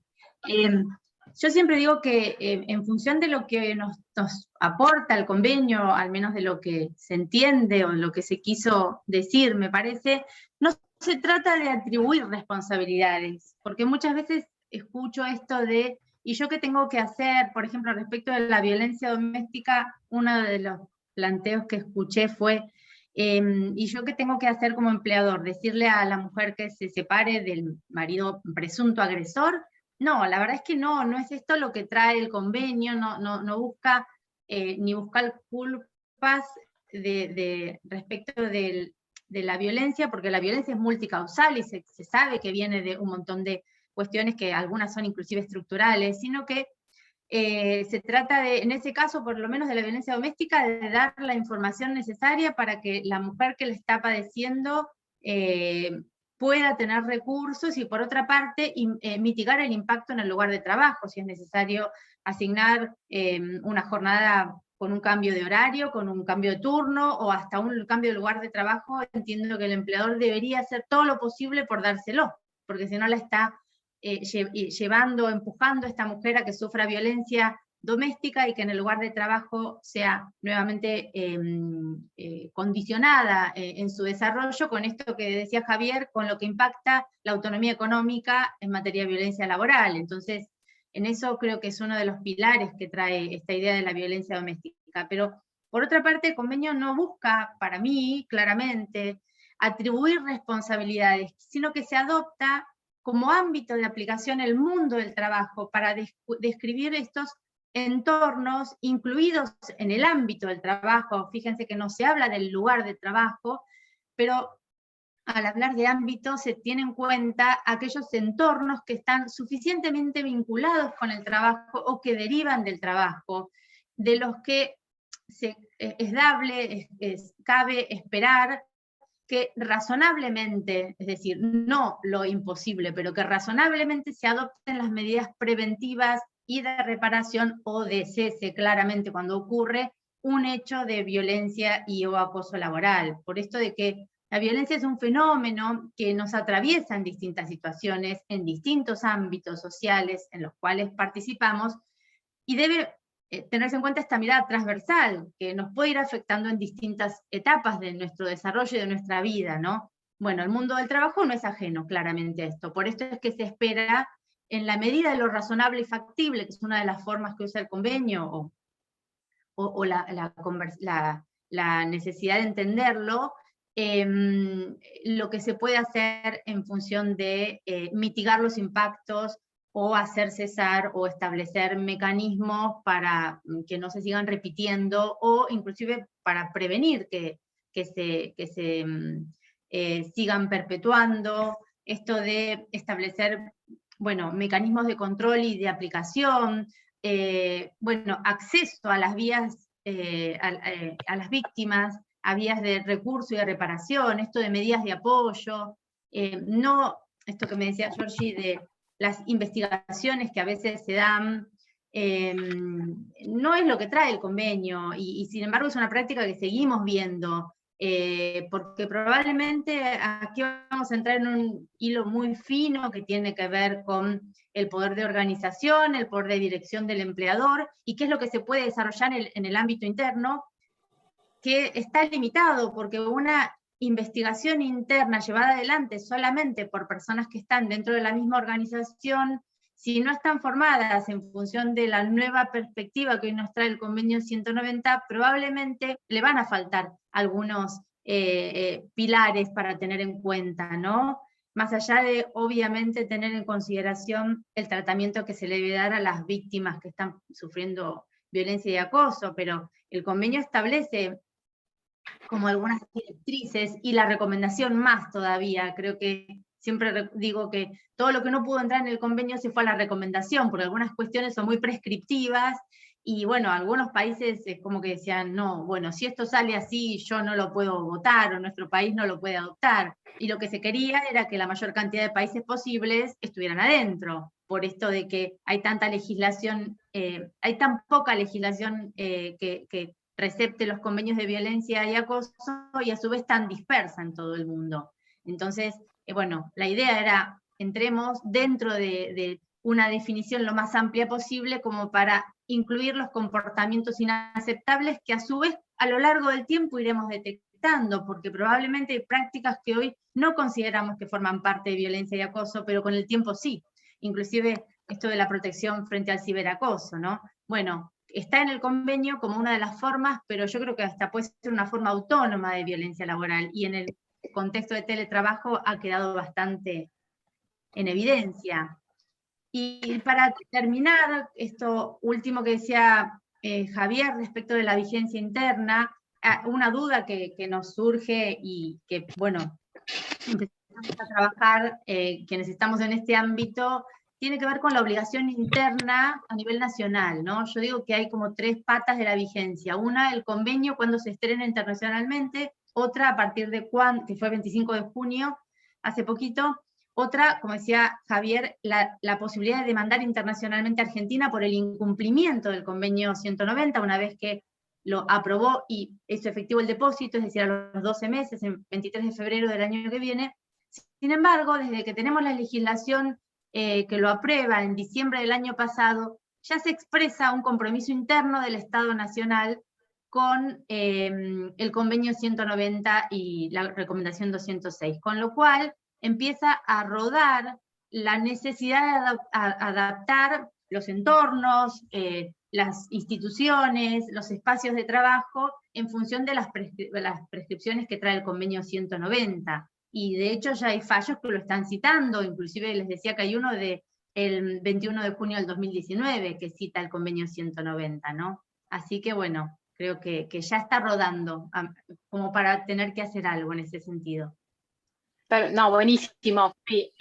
Yo siempre digo que en función de lo que nos aporta el convenio, al menos de lo que se entiende o lo que se quiso decir, me parece, no se trata de atribuir responsabilidades, porque muchas veces escucho esto de, ¿y yo qué tengo que hacer? Por ejemplo, respecto de la violencia doméstica, uno de los planteos que escuché fue, ¿y yo qué tengo que hacer como empleador? ¿Decirle a la mujer que se separe del marido presunto agresor? No, la verdad es que no es esto lo que trae el convenio, no busca ni buscar culpas respecto de la violencia, porque la violencia es multicausal y se sabe que viene de un montón de cuestiones que algunas son inclusive estructurales, sino que se trata de, en ese caso, por lo menos de la violencia doméstica, de dar la información necesaria para que la mujer que le está padeciendo pueda tener recursos y, por otra parte, mitigar el impacto en el lugar de trabajo, si es necesario asignar una jornada con un cambio de horario, con un cambio de turno, o hasta un cambio de lugar de trabajo. Entiendo que el empleador debería hacer todo lo posible por dárselo, porque si no la está llevando, empujando a esta mujer a que sufra violencia doméstica y que en el lugar de trabajo sea nuevamente condicionada en su desarrollo con esto que decía Javier, con lo que impacta la autonomía económica en materia de violencia laboral. Entonces, en eso creo que es uno de los pilares que trae esta idea de la violencia doméstica. Pero, por otra parte, el convenio no busca, para mí, claramente, atribuir responsabilidades, sino que se adopta como ámbito de aplicación el mundo del trabajo para describir estos entornos incluidos en el ámbito del trabajo. Fíjense que no se habla del lugar de trabajo, pero al hablar de ámbito se tiene en cuenta aquellos entornos que están suficientemente vinculados con el trabajo o que derivan del trabajo, de los que cabe esperar que razonablemente, es decir, no lo imposible, pero que razonablemente se adopten las medidas preventivas y de reparación o de cese claramente cuando ocurre un hecho de violencia y o acoso laboral. Por esto de que la violencia es un fenómeno que nos atraviesa en distintas situaciones, en distintos ámbitos sociales en los cuales participamos, y debe tenerse en cuenta esta mirada transversal, que nos puede ir afectando en distintas etapas de nuestro desarrollo y de nuestra vida, ¿no? Bueno, el mundo del trabajo no es ajeno claramente a esto, por esto es que se espera, en la medida de lo razonable y factible, que es una de las formas que usa el convenio, o la necesidad de entenderlo, lo que se puede hacer en función de mitigar los impactos o hacer cesar o establecer mecanismos para que no se sigan repitiendo, o inclusive para prevenir que se sigan perpetuando. Esto de establecer, bueno, mecanismos de control y de aplicación, bueno, acceso a las vías, a las víctimas, a vías de recurso y de reparación, esto de medidas de apoyo, no, esto que me decía Georgie de las investigaciones que a veces se dan, no es lo que trae el convenio, y sin embargo es una práctica que seguimos viendo, porque probablemente aquí vamos a entrar en un hilo muy fino que tiene que ver con el poder de organización, el poder de dirección del empleador, y qué es lo que se puede desarrollar en el ámbito interno, que está limitado, porque una investigación interna llevada adelante solamente por personas que están dentro de la misma organización, si no están formadas en función de la nueva perspectiva que hoy nos trae el convenio 190, probablemente le van a faltar algunos pilares para tener en cuenta, ¿no? Más allá de, obviamente, tener en consideración el tratamiento que se le debe dar a las víctimas que están sufriendo violencia y acoso, pero el convenio establece como algunas directrices, y la recomendación más todavía. Creo que siempre digo que todo lo que no pudo entrar en el convenio se fue a la recomendación, porque algunas cuestiones son muy prescriptivas, y bueno, algunos países es como que decían, no, bueno, si esto sale así, yo no lo puedo votar, o nuestro país no lo puede adoptar, y lo que se quería era que la mayor cantidad de países posibles estuvieran adentro, por esto de que hay tanta legislación, hay tan poca legislación que recepte los convenios de violencia y acoso, y a su vez tan dispersa en todo el mundo. Entonces, bueno, la idea era, entremos dentro de una definición lo más amplia posible, como para incluir los comportamientos inaceptables que a su vez a lo largo del tiempo iremos detectando, porque probablemente hay prácticas que hoy no consideramos que forman parte de violencia y acoso, pero con el tiempo sí. Inclusive esto de la protección frente al ciberacoso, ¿no? Bueno, está en el convenio como una de las formas, pero yo creo que hasta puede ser una forma autónoma de violencia laboral, y en el contexto de teletrabajo ha quedado bastante en evidencia. Y para terminar, esto último que decía Javier respecto de la vigencia interna, una duda que nos surge y que, bueno, empezamos a trabajar, quienes estamos en este ámbito, tiene que ver con la obligación interna a nivel nacional, ¿no? Yo digo que hay como tres patas de la vigencia. Una, el convenio cuando se estrena internacionalmente; otra, a partir de cuándo, que fue 25 de junio, hace poquito; otra, como decía Javier, la posibilidad de demandar internacionalmente a Argentina por el incumplimiento del convenio 190, una vez que lo aprobó y hizo efectivo el depósito, es decir, a los 12 meses, en 23 de febrero del año que viene. Sin embargo, desde que tenemos la legislación que lo aprueba en diciembre del año pasado, ya se expresa un compromiso interno del Estado Nacional con el convenio 190 y la recomendación 206, con lo cual empieza a rodar la necesidad de adaptar los entornos, las instituciones, los espacios de trabajo, en función de las prescripciones que trae el convenio 190. Y de hecho ya hay fallos que lo están citando, inclusive les decía que hay uno de el 21 de junio del 2019, que cita el convenio 190, ¿no? Así que bueno, creo que ya está rodando, como para tener que hacer algo en ese sentido. Pero, no, buenísimo. Sí,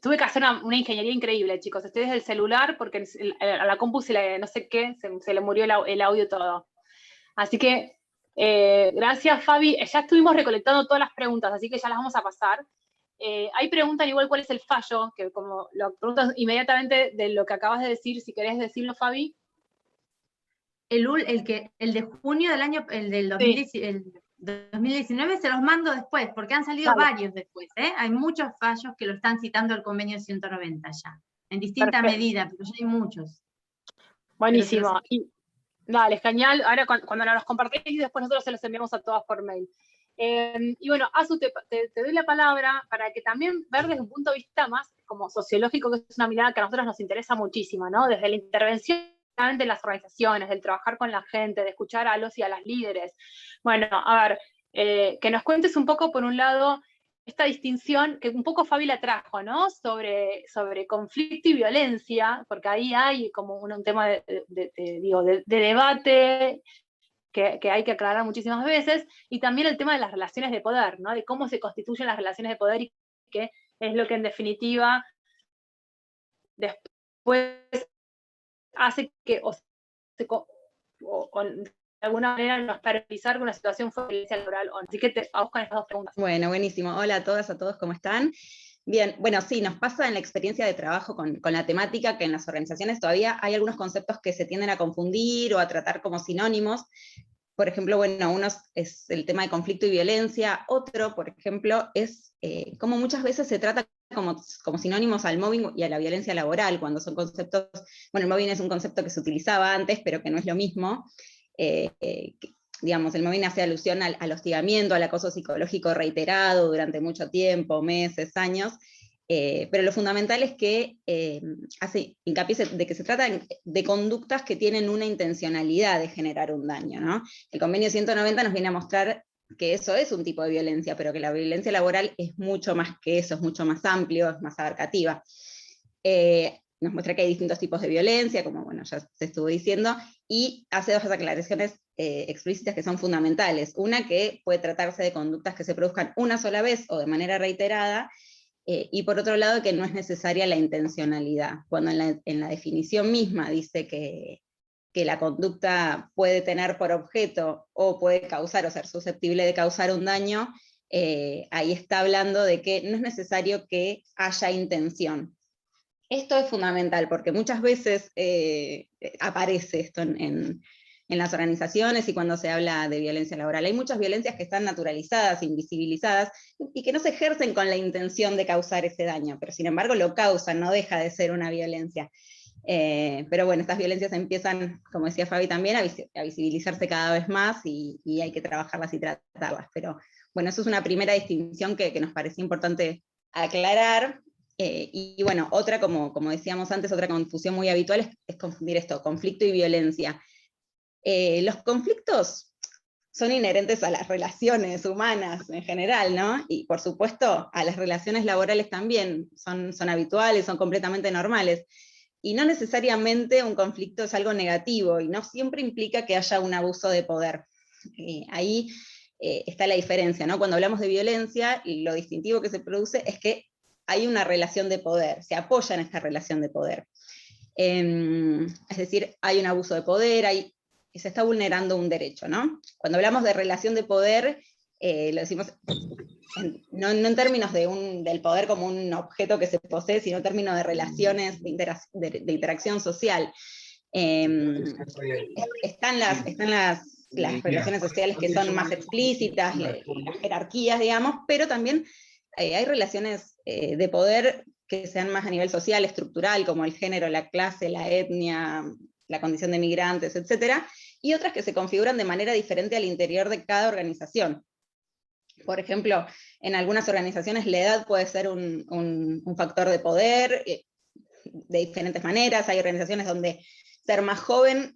tuve que hacer una ingeniería increíble, chicos. Estoy desde el celular porque a la compu no sé qué, se le murió el audio todo. Así que, gracias, Fabi. Ya estuvimos recolectando todas las preguntas, así que ya las vamos a pasar. Hay preguntas igual cuál es el fallo, que como lo preguntas inmediatamente de lo que acabas de decir, si querés decirlo, Fabi. El de junio del año, el del 2019 se los mando después, porque han salido varios después, ¿eh? Hay muchos fallos que lo están citando el convenio 190 ya, en distinta medida, pero ya hay muchos. Buenísimo. Dale, genial. Ahora cuando nos los compartís, después nosotros se los enviamos a todas por mail. Y bueno, Azu, te doy la palabra para que también ver desde un punto de vista más como sociológico, que es una mirada que a nosotros nos interesa muchísimo, ¿no? Desde la intervención de las organizaciones, del trabajar con la gente, de escuchar a los y a las líderes. Bueno, a ver, que nos cuentes un poco, por un lado, esta distinción que un poco Fabi la trajo, ¿no? Sobre conflicto y violencia, porque ahí hay como un tema de debate que hay que aclarar muchísimas veces, y también el tema de las relaciones de poder, ¿no? De cómo se constituyen las relaciones de poder y que es lo que en definitiva después hace que de alguna manera nos paralizar con una situación fue violencia laboral o no. Así que vamos con estas dos preguntas. Bueno, buenísimo. Hola a todas, a todos, ¿cómo están? Bien, bueno, sí, nos pasa en la experiencia de trabajo con la temática que en las organizaciones todavía hay algunos conceptos que se tienden a confundir o a tratar como sinónimos. Por ejemplo, bueno, uno es el tema de conflicto y violencia, otro, por ejemplo, es como muchas veces se trata como sinónimos al mobbing y a la violencia laboral, cuando son conceptos, bueno, el mobbing es un concepto que se utilizaba antes, pero que no es lo mismo. Digamos, el mobbing hace alusión al hostigamiento, al acoso psicológico reiterado durante mucho tiempo, meses, años, pero lo fundamental es que hace hincapié de que se trata de conductas que tienen una intencionalidad de generar un daño, ¿no? El convenio 190 nos viene a mostrar que eso es un tipo de violencia, pero que la violencia laboral es mucho más que eso, es mucho más amplio, es más abarcativa. Nos muestra que hay distintos tipos de violencia, como bueno, ya se estuvo diciendo, y hace dos aclaraciones explícitas que son fundamentales. Una, que puede tratarse de conductas que se produzcan una sola vez o de manera reiterada, y por otro lado, que no es necesaria la intencionalidad. Cuando en la definición misma dice que la conducta puede tener por objeto o puede causar o ser susceptible de causar un daño, ahí está hablando de que no es necesario que haya intención. Esto es fundamental porque muchas veces aparece esto en las organizaciones y cuando se habla de violencia laboral. Hay muchas violencias que están naturalizadas, invisibilizadas, y que no se ejercen con la intención de causar ese daño, pero sin embargo lo causan, no deja de ser una violencia. Pero bueno, estas violencias empiezan, como decía Fabi también, a visibilizarse cada vez más y hay que trabajarlas y tratarlas. Pero bueno, eso es una primera distinción que nos parecía importante aclarar. Y bueno, otra, como decíamos antes, otra confusión muy habitual es confundir esto, conflicto y violencia. Los conflictos son inherentes a las relaciones humanas en general, ¿no? Y por supuesto a las relaciones laborales también, son habituales, son completamente normales. Y no necesariamente un conflicto es algo negativo, y no siempre implica que haya un abuso de poder. Ahí está la diferencia, ¿no? Cuando hablamos de violencia, lo distintivo que se produce es que hay una relación de poder, se apoya en esta relación de poder. Es decir, hay un abuso de poder, se está vulnerando un derecho, ¿no? Cuando hablamos de relación de poder, lo decimos no en términos del poder como un objeto que se posee, sino en términos de relaciones de interacción social. Están las relaciones sociales que son más explícitas, las jerarquías, digamos, pero también hay relaciones de poder que sean más a nivel social, estructural, como el género, la clase, la etnia, la condición de migrantes, etc. Y otras que se configuran de manera diferente al interior de cada organización. Por ejemplo, en algunas organizaciones la edad puede ser un factor de poder de diferentes maneras. Hay organizaciones donde ser más joven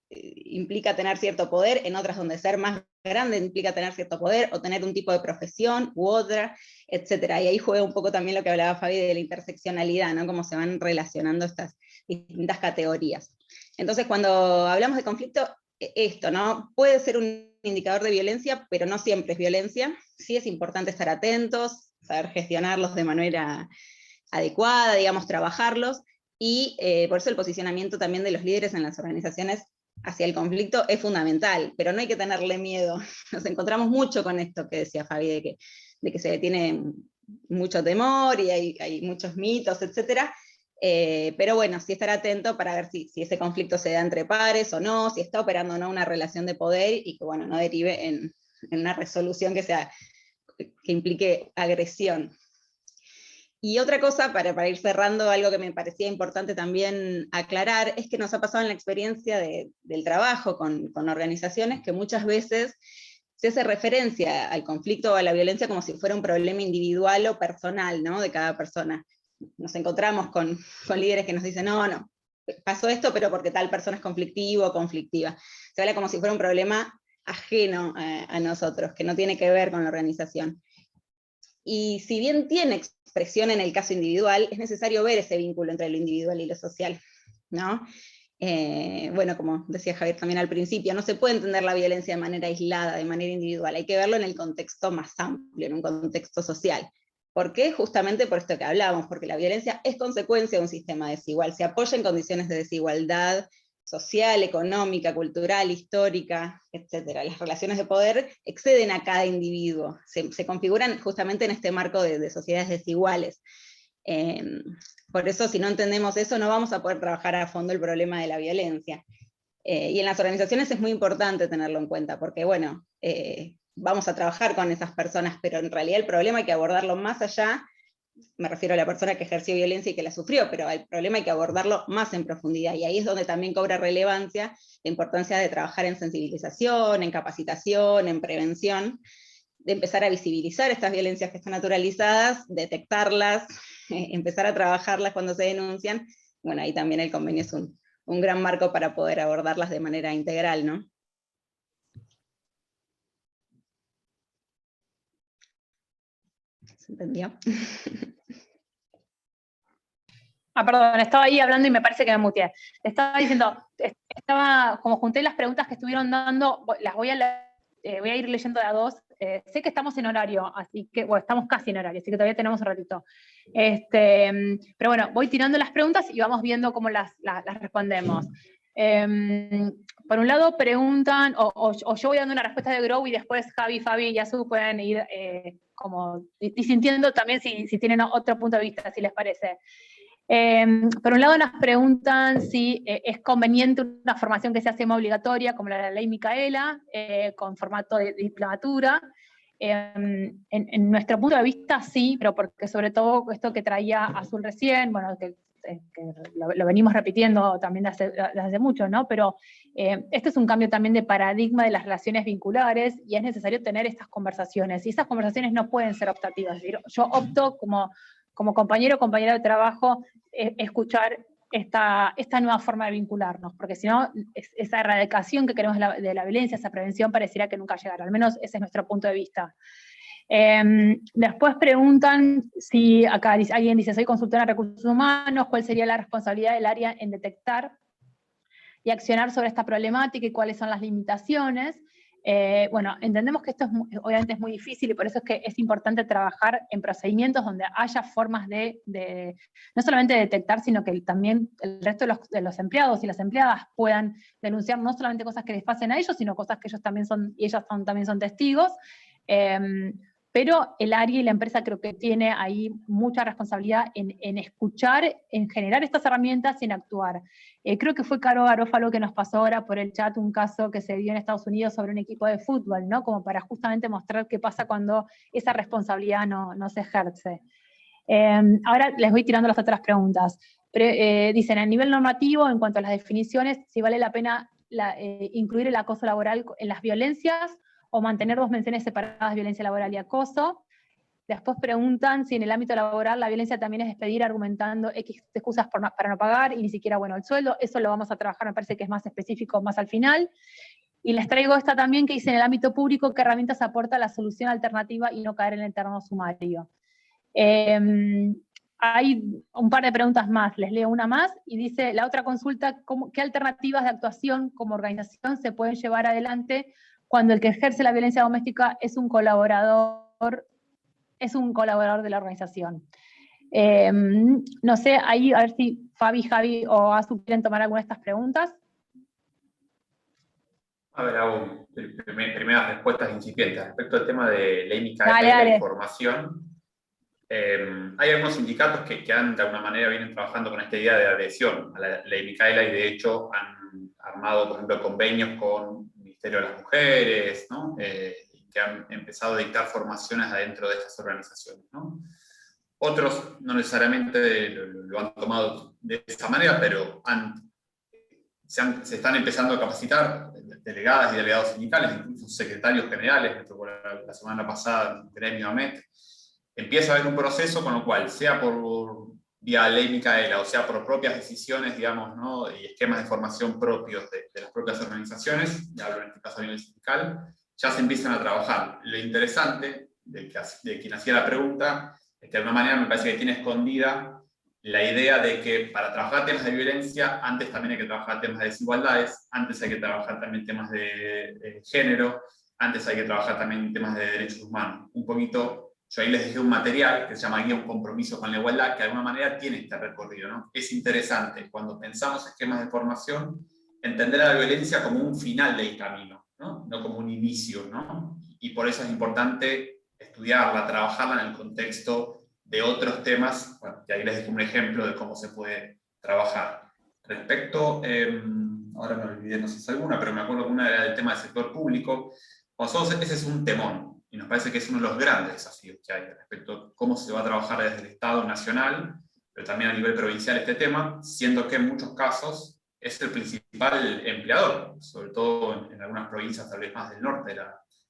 implica tener cierto poder, en otras donde ser más grande implica tener cierto poder, o tener un tipo de profesión u otra, etcétera. Y ahí juega un poco también lo que hablaba Fabi de la interseccionalidad, ¿no? Cómo se van relacionando estas distintas categorías. Entonces, cuando hablamos de conflicto, esto, ¿no? Puede ser un indicador de violencia, pero no siempre es violencia. Sí es importante estar atentos, saber gestionarlos de manera adecuada, digamos, trabajarlos, y por eso el posicionamiento también de los líderes en las organizaciones hacia el conflicto es fundamental, pero no hay que tenerle miedo. Nos encontramos mucho con esto que decía Fabi, de que se le tiene mucho temor y hay muchos mitos, etcétera. Pero bueno, sí estar atento para ver si ese conflicto se da entre pares o no, si está operando o no una relación de poder, y que bueno, no derive en una resolución que implique agresión. Y otra cosa, para ir cerrando, algo que me parecía importante también aclarar, es que nos ha pasado en la experiencia del trabajo con organizaciones que muchas veces se hace referencia al conflicto o a la violencia como si fuera un problema individual o personal, ¿no? De cada persona. Nos encontramos con líderes que nos dicen, no, pasó esto, pero porque tal persona es conflictivo o conflictiva. Se habla como si fuera un problema ajeno a nosotros, que no tiene que ver con la organización. Y si bien tiene expresión en el caso individual, es necesario ver ese vínculo entre lo individual y lo social, ¿no? Bueno, como decía Javier también al principio, no se puede entender la violencia de manera aislada, de manera individual, hay que verlo en el contexto más amplio, en un contexto social. ¿Por qué? Justamente por esto que hablábamos, porque la violencia es consecuencia de un sistema desigual, se apoya en condiciones de desigualdad social, económica, cultural, histórica, etc. Las relaciones de poder exceden a cada individuo, se configuran justamente en este marco de sociedades desiguales. Por eso, si no entendemos eso, no vamos a poder trabajar a fondo el problema de la violencia. Y en las organizaciones es muy importante tenerlo en cuenta, porque bueno, vamos a trabajar con esas personas, pero en realidad el problema hay que abordarlo más allá. Me refiero a la persona que ejerció violencia y que la sufrió, pero el problema hay que abordarlo más en profundidad, y ahí es donde también cobra relevancia la importancia de trabajar en sensibilización, en capacitación, en prevención, de empezar a visibilizar estas violencias que están naturalizadas, detectarlas, empezar a trabajarlas cuando se denuncian. Bueno, ahí también el convenio es un gran marco para poder abordarlas de manera integral, ¿no? ¿Se entendió? Perdón, estaba ahí hablando y me parece que me muteé. Estaba diciendo, como junté las preguntas que estuvieron dando, las voy a ir leyendo de a dos. Sé que estamos en horario, así que, bueno, estamos casi en horario, así que todavía tenemos un ratito. Pero bueno, voy tirando las preguntas y vamos viendo cómo las respondemos. Por un lado preguntan, o yo voy dando una respuesta de Grow y después Javi, Fabi y Yasu pueden ir como disintiendo también si tienen otro punto de vista, si les parece. Por un lado nos preguntan si es conveniente una formación que sea semi-obligatoria, como la ley Micaela, con formato de diplomatura. En nuestro punto de vista sí, pero porque sobre todo esto que traía Azul recién, bueno, que lo venimos repitiendo también desde hace mucho, ¿no? Pero este es un cambio también de paradigma de las relaciones vinculares, y es necesario tener estas conversaciones, y esas conversaciones no pueden ser optativas. Es decir, yo opto como compañero o compañera de trabajo, escuchar esta nueva forma de vincularnos, porque si no, esa erradicación que queremos de la violencia, esa prevención, pareciera que nunca llegará, al menos ese es nuestro punto de vista. Después preguntan si, acá alguien dice, soy consultora en recursos humanos, ¿cuál sería la responsabilidad del área en detectar y accionar sobre esta problemática y cuáles son las limitaciones? Bueno, entendemos que esto obviamente es muy difícil, y por eso es que es importante trabajar en procedimientos donde haya formas de no solamente detectar, sino que también el resto de los empleados y las empleadas puedan denunciar no solamente cosas que les pasen a ellos, sino cosas que ellos también también son testigos. Pero el área y la empresa creo que tiene ahí mucha responsabilidad en escuchar, en generar estas herramientas y en actuar. Creo que fue Caro Garófalo que nos pasó ahora por el chat un caso que se dio en Estados Unidos sobre un equipo de fútbol, ¿no? Como para justamente mostrar qué pasa cuando esa responsabilidad no se ejerce. Ahora les voy tirando las otras preguntas. Dicen, a nivel normativo, en cuanto a las definiciones, si vale la pena incluir el acoso laboral en las violencias, o mantener dos menciones separadas, violencia laboral y acoso. Después preguntan si en el ámbito laboral la violencia también es despedir argumentando X excusas para no pagar, y ni siquiera, bueno, el sueldo. Eso lo vamos a trabajar, me parece que es más específico más al final. Y les traigo esta también que dice: en el ámbito público, ¿qué herramientas aporta la solución alternativa y no caer en el eterno sumario? Hay un par de preguntas más, les leo una más, y dice la otra consulta: ¿qué alternativas de actuación como organización se pueden llevar adelante cuando el que ejerce la violencia doméstica es un colaborador de la organización? No sé, ahí a ver si Fabi, Javi o Azu quieren tomar alguna de estas preguntas. A ver, hago primeras respuestas incipientes respecto al tema de ley Micaela y la información. Hay algunos sindicatos que de alguna manera vienen trabajando con esta idea de adhesión a la ley Micaela, y de hecho han armado, por ejemplo, convenios con el Ministerio de las Mujeres, ¿no? Que han empezado a dictar formaciones adentro de estas organizaciones, ¿no? Otros no necesariamente lo han tomado de esa manera, pero se están empezando a capacitar delegadas y delegados sindicales, incluso secretarios generales. Me tocó la semana pasada en el gremio AMET. Empieza a haber un proceso con lo cual, sea por vía ley Micaela o sea por propias decisiones, digamos, ¿no? Y esquemas de formación propios de las propias organizaciones, ya hablo en este caso a nivel sindical, ya se empiezan a trabajar. Lo interesante de quien hacía la pregunta es que de alguna manera me parece que tiene escondida la idea de que para trabajar temas de violencia, antes también hay que trabajar temas de desigualdades, antes hay que trabajar también temas de género, antes hay que trabajar también temas de derechos humanos. Un poquito, yo ahí les dejé un material que se llama Guía un compromiso con la igualdad, que de alguna manera tiene este recorrido, ¿no? Es interesante, cuando pensamos esquemas de formación, entender a la violencia como un final del camino, ¿no? No como un inicio, ¿no? Y por eso es importante estudiarla, trabajarla en el contexto de otros temas. Bueno, y ahí les dejo un ejemplo de cómo se puede trabajar. Respecto, ahora me olvidé, no sé si es alguna, pero me acuerdo que una era el tema del sector público. Ese es un temón, y nos parece que es uno de los grandes desafíos que hay respecto a cómo se va a trabajar desde el Estado nacional, pero también a nivel provincial este tema, siendo que en muchos casos es el principal empleador, sobre todo en algunas provincias tal vez más del norte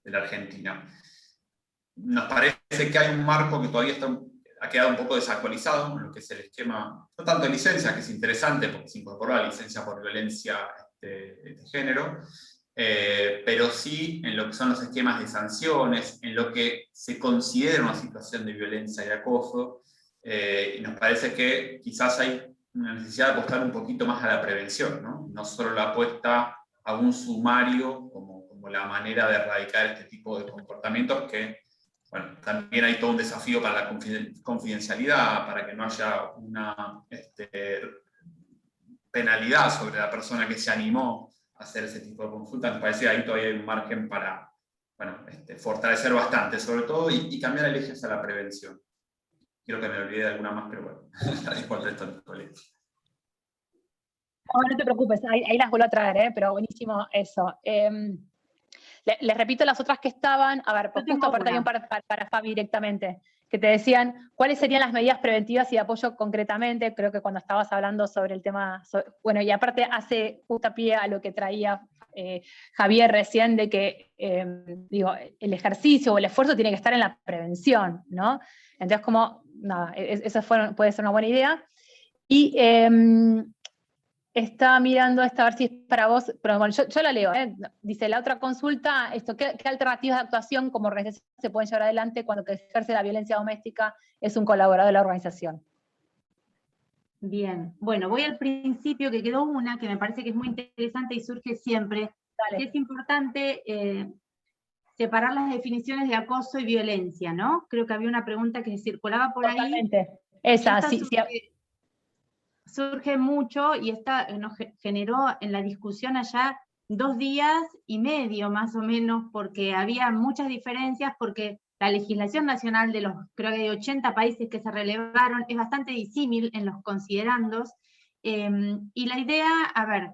de la Argentina. Nos parece que hay un marco que todavía ha quedado un poco desactualizado en lo que es el esquema, no tanto de licencia, que es interesante porque se incorporó la licencia por violencia de género, pero sí en lo que son los esquemas de sanciones, en lo que se considera una situación de violencia y acoso, y nos parece que quizás hay una necesidad de apostar un poquito más a la prevención, ¿no? No solo la apuesta a un sumario como la manera de erradicar este tipo de comportamientos que, bueno, también hay todo un desafío para la confidencialidad, para que no haya una penalidad sobre la persona que se animó a hacer ese tipo de consultas. Me parece que ahí todavía hay un margen para, bueno, fortalecer bastante, sobre todo, y cambiar el eje hacia la prevención. Quiero que me olvide de alguna más, pero bueno, la dejo al resto de los colegas. No te preocupes, ahí las vuelvo a traer, pero buenísimo eso. Les repito las otras que estaban, a ver, pues justo aparte también para Fabi directamente, que te decían cuáles serían las medidas preventivas y de apoyo concretamente. Creo que cuando estabas hablando sobre el tema, bueno, y aparte hace justo pie a lo que traía Javier recién, de que, digo, el ejercicio o el esfuerzo tiene que estar en la prevención, ¿no? Entonces, como, nada, eso puede ser una buena idea. Y estaba mirando esta, a ver si es para vos, pero bueno, yo la leo, ¿eh? Dice, la otra consulta, ¿qué alternativas de actuación como organización se pueden llevar adelante cuando que ejerce la violencia doméstica es un colaborador de la organización? Bien, bueno, voy al principio, que quedó una que me parece que es muy interesante y surge siempre. Dale. Que es importante separar las definiciones de acoso y violencia, ¿no? Creo que había una pregunta que circulaba por Totalmente. ahí. Esa, sí. Surge mucho, y esta nos generó en la discusión allá 2 días y medio más o menos, porque había muchas diferencias, porque la legislación nacional de los, creo que de 80 países que se relevaron, es bastante disímil en los considerandos, y la idea, a ver,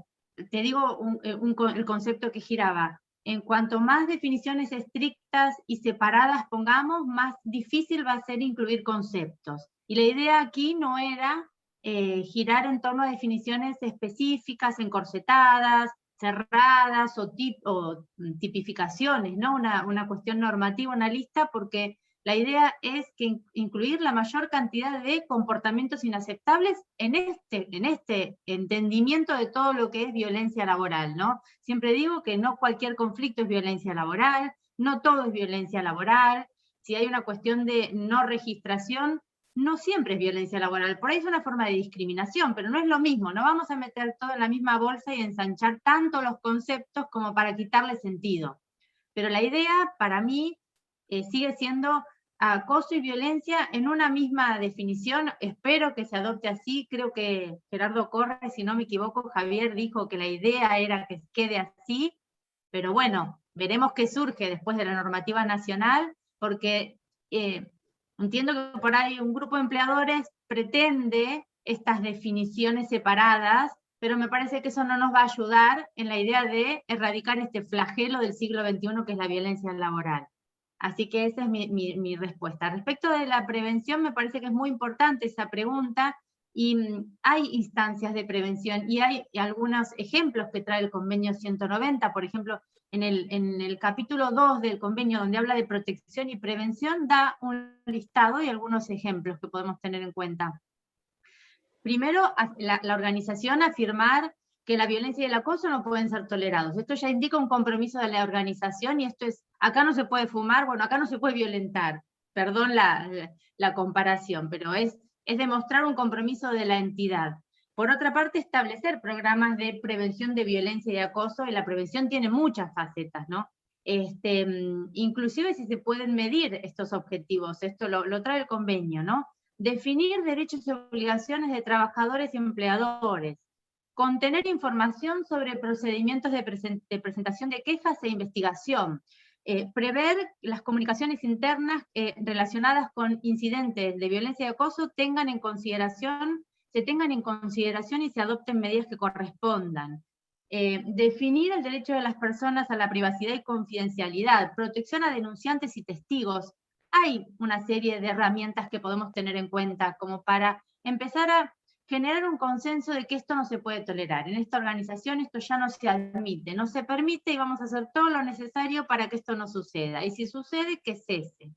te digo el concepto que giraba: en cuanto más definiciones estrictas y separadas pongamos, más difícil va a ser incluir conceptos. Y la idea aquí no era girar en torno a definiciones específicas, encorsetadas, cerradas o tipificaciones, ¿no? Una cuestión normativa, una lista, porque La idea es que incluir la mayor cantidad de comportamientos inaceptables en este entendimiento de todo lo que es violencia laboral, ¿no? Siempre digo que no cualquier conflicto es violencia laboral, no todo es violencia laboral. Si hay una cuestión de no registración, no siempre es violencia laboral. Por ahí es una forma de discriminación, pero no es lo mismo. No vamos a meter todo en la misma bolsa y ensanchar tanto los conceptos como para quitarle sentido. Pero la idea, para mí, sigue siendo acoso y violencia en una misma definición. Espero que se adopte así. Creo que Gerardo Corre, si no me equivoco, Javier dijo que la idea era que quede así, pero bueno, veremos qué surge después de la normativa nacional, porque entiendo que por ahí un grupo de empleadores pretende estas definiciones separadas, pero me parece que eso no nos va a ayudar en la idea de erradicar este flagelo del siglo XXI que es la violencia laboral. Así que esa es mi respuesta. Respecto de la prevención, me parece que es muy importante esa pregunta, y hay instancias de prevención, y hay algunos ejemplos que trae el convenio 190, por ejemplo, en el capítulo 2 del convenio, donde habla de protección y prevención, da un listado y algunos ejemplos que podemos tener en cuenta. Primero, la organización afirmar que la violencia y el acoso no pueden ser tolerados. Esto ya indica un compromiso de la organización, y esto es, acá no se puede fumar, bueno, acá no se puede violentar, perdón la comparación, pero es demostrar un compromiso de la entidad. Por otra parte, establecer programas de prevención de violencia y acoso, y la prevención tiene muchas facetas, ¿no? Inclusive si se pueden medir estos objetivos, esto lo trae el convenio, ¿no? Definir derechos y obligaciones de trabajadores y empleadores, contener información sobre procedimientos de presentación de quejas e investigación, prever las comunicaciones internas relacionadas con incidentes de violencia y acoso se tengan en consideración y se adopten medidas que correspondan. Definir el derecho de las personas a la privacidad y confidencialidad, protección a denunciantes y testigos. Hay una serie de herramientas que podemos tener en cuenta como para empezar a generar un consenso de que esto no se puede tolerar. En esta organización esto ya no se admite, no se permite, y vamos a hacer todo lo necesario para que esto no suceda. Y si sucede, que cese.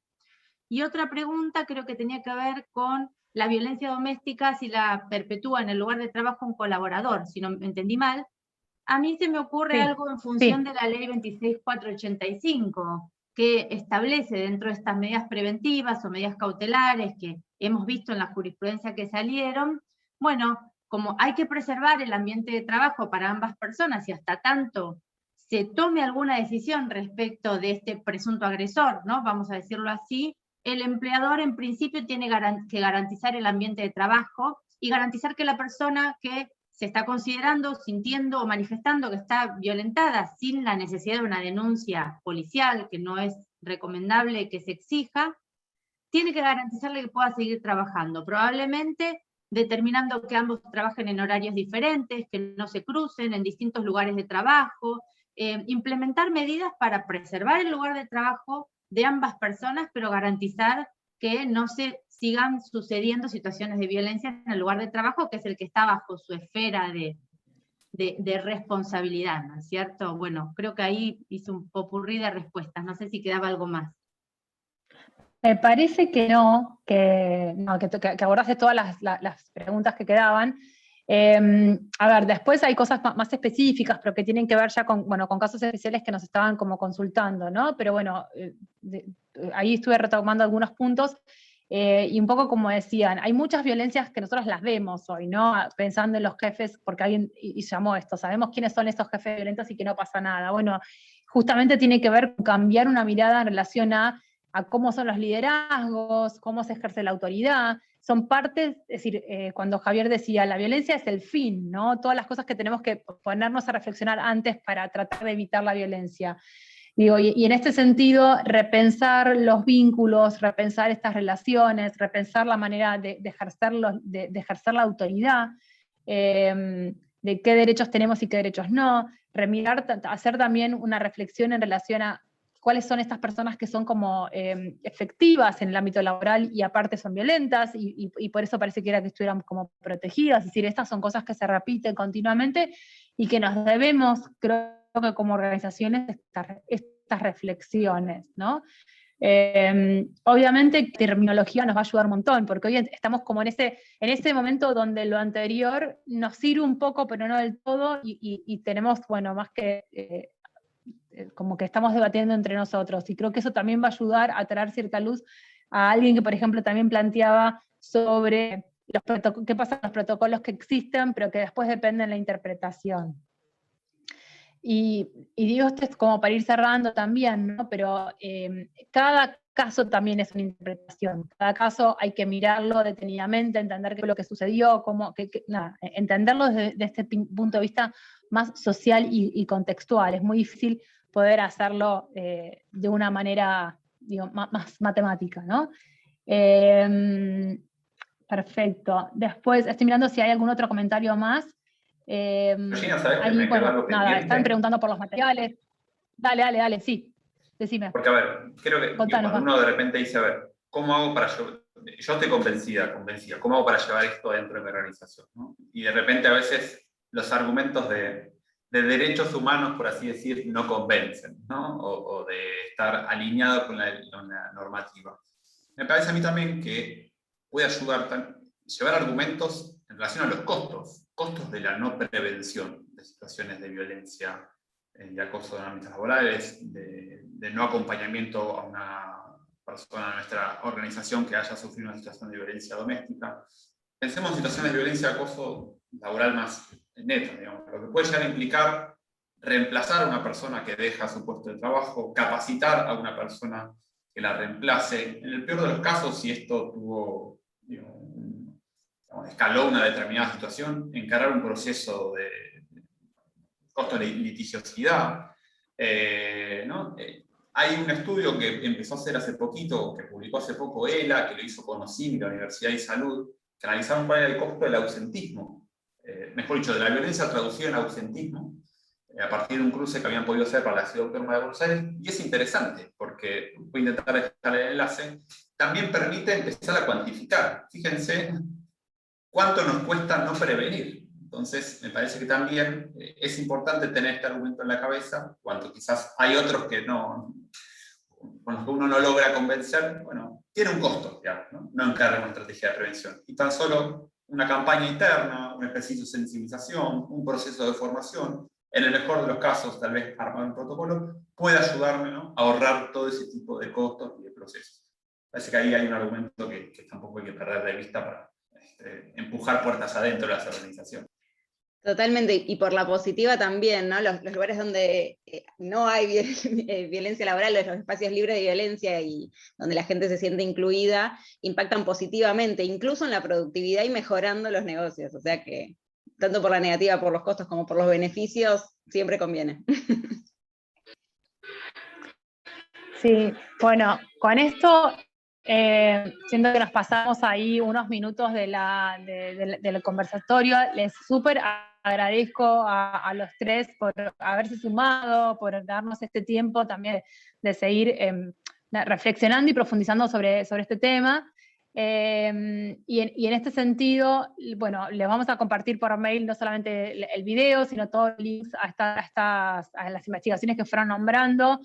Y otra pregunta creo que tenía que ver con la violencia doméstica, si la perpetúa en el lugar de trabajo un colaborador, si no me entendí mal. A mí se me ocurre algo en función de la ley 26.485, que establece dentro de estas medidas preventivas o medidas cautelares que hemos visto en la jurisprudencia que salieron, bueno, como hay que preservar el ambiente de trabajo para ambas personas, y hasta tanto se tome alguna decisión respecto de este presunto agresor, ¿no? Vamos a decirlo así, el empleador en principio tiene que garantizar el ambiente de trabajo y garantizar que la persona que se está considerando, sintiendo o manifestando que está violentada sin la necesidad de una denuncia policial, que no es recomendable que se exija, tiene que garantizarle que pueda seguir trabajando, probablemente determinando que ambos trabajen en horarios diferentes, que no se crucen en distintos lugares de trabajo, implementar medidas para preservar el lugar de trabajo de ambas personas, pero garantizar que no se sigan sucediendo situaciones de violencia en el lugar de trabajo, que es el que está bajo su esfera de responsabilidad, ¿no es cierto? Bueno, creo que ahí hice un popurrí de respuestas, no sé si quedaba algo más. Me parece que no, que abordaste todas las preguntas que quedaban. A ver, después hay cosas más específicas, pero que tienen que ver ya con casos especiales que nos estaban como consultando, ¿no? Pero bueno, ahí estuve retomando algunos puntos, y un poco como decían, hay muchas violencias que nosotros las vemos hoy, ¿no? Pensando en los jefes, porque alguien y llamó esto, sabemos quiénes son estos jefes violentos y que no pasa nada. Bueno, justamente tiene que ver con cambiar una mirada en relación a cómo son los liderazgos, cómo se ejerce la autoridad, son partes, es decir, cuando Javier decía, la violencia es el fin, ¿no? Todas las cosas que tenemos que ponernos a reflexionar antes para tratar de evitar la violencia. Digo, y en este sentido, repensar los vínculos, repensar estas relaciones, repensar la manera de ejercer la autoridad, de qué derechos tenemos y qué derechos no, remirar, hacer también una reflexión en relación a cuáles son estas personas que son como efectivas en el ámbito laboral y aparte son violentas, y por eso parece que era que estuvieran como protegidas. Es decir, estas son cosas que se repiten continuamente y que nos debemos, creo que como organizaciones, estas reflexiones, ¿no? Obviamente terminología nos va a ayudar un montón, porque hoy estamos como en ese momento donde lo anterior nos sirve un poco, pero no del todo, y tenemos, bueno, más que como que estamos debatiendo entre nosotros, y creo que eso también va a ayudar a traer cierta luz a alguien que, por ejemplo, también planteaba sobre qué pasa con los protocolos que existen, pero que después dependen de la interpretación. Y digo, esto es como para ir cerrando también, ¿no? Pero cada caso también es una interpretación. Cada caso hay que mirarlo detenidamente, entender qué es lo que sucedió, entenderlo desde este punto de vista más social y contextual. Es muy difícil poder hacerlo de una manera, digo, más matemática, ¿no? Perfecto. Después, estoy mirando si hay algún otro comentario más. Georgina, ¿sabes que ahí, me quedó bueno, algo nada, pendiente? están preguntando por los materiales. Dale, sí, decime. Porque, a ver, creo que Contanos, cuando uno de repente dice, a ver, ¿cómo hago para yo estoy convencida, ¿cómo hago para llevar esto dentro de mi organización? ¿No? Y de repente a veces los argumentos de derechos humanos, por así decir, no convencen, ¿no? O de estar alineado con la normativa. Me parece a mí también que puede ayudar llevar argumentos en relación a los costos de la no prevención de situaciones de violencia y acoso en ámbitos laborales, de no acompañamiento a una persona de nuestra organización que haya sufrido una situación de violencia doméstica. Pensemos en situaciones de violencia y acoso laboral más netas, digamos, lo que puede llegar a implicar reemplazar a una persona que deja su puesto de trabajo, capacitar a una persona que la reemplace. En el peor de los casos, si esto escaló una determinada situación, encarar un proceso de costo de litigiosidad. ¿No? Hay un estudio que empezó a hacer hace poquito, que publicó hace poco ELA, que lo hizo con OSIM, la Universidad de Salud, que analizaron cuál era el costo del ausentismo, mejor dicho, de la violencia traducida en ausentismo, a partir de un cruce que habían podido hacer para la Ciudad Autónoma de Buenos Aires, y es interesante, porque voy a intentar dejar el enlace, también permite empezar a cuantificar. Fíjense cuánto nos cuesta no prevenir. Entonces, me parece que también es importante tener este argumento en la cabeza, cuando quizás hay otros que con los que uno no logra convencer, bueno, tiene un costo, digamos, no encarga una estrategia de prevención. Y tan solo una campaña interna, un ejercicio de sensibilización, un proceso de formación, en el mejor de los casos, tal vez armar un protocolo, puede ayudarme, ¿no?, a ahorrar todo ese tipo de costos y de procesos. Parece que ahí hay un argumento que tampoco hay que perder de vista para empujar puertas adentro de las organizaciones. Totalmente, y por la positiva también, ¿no? Los lugares donde no hay violencia laboral, los espacios libres de violencia y donde la gente se siente incluida, impactan positivamente, incluso en la productividad y mejorando los negocios. O sea que, tanto por la negativa, por los costos, como por los beneficios, siempre conviene. Sí, bueno, con esto siento que nos pasamos ahí unos minutos del conversatorio. Les súper agradezco a los tres por haberse sumado, por darnos este tiempo también de seguir reflexionando y profundizando sobre este tema. Y en este sentido, bueno, les vamos a compartir por mail no solamente el video, sino todos los links a las investigaciones que fueron nombrando.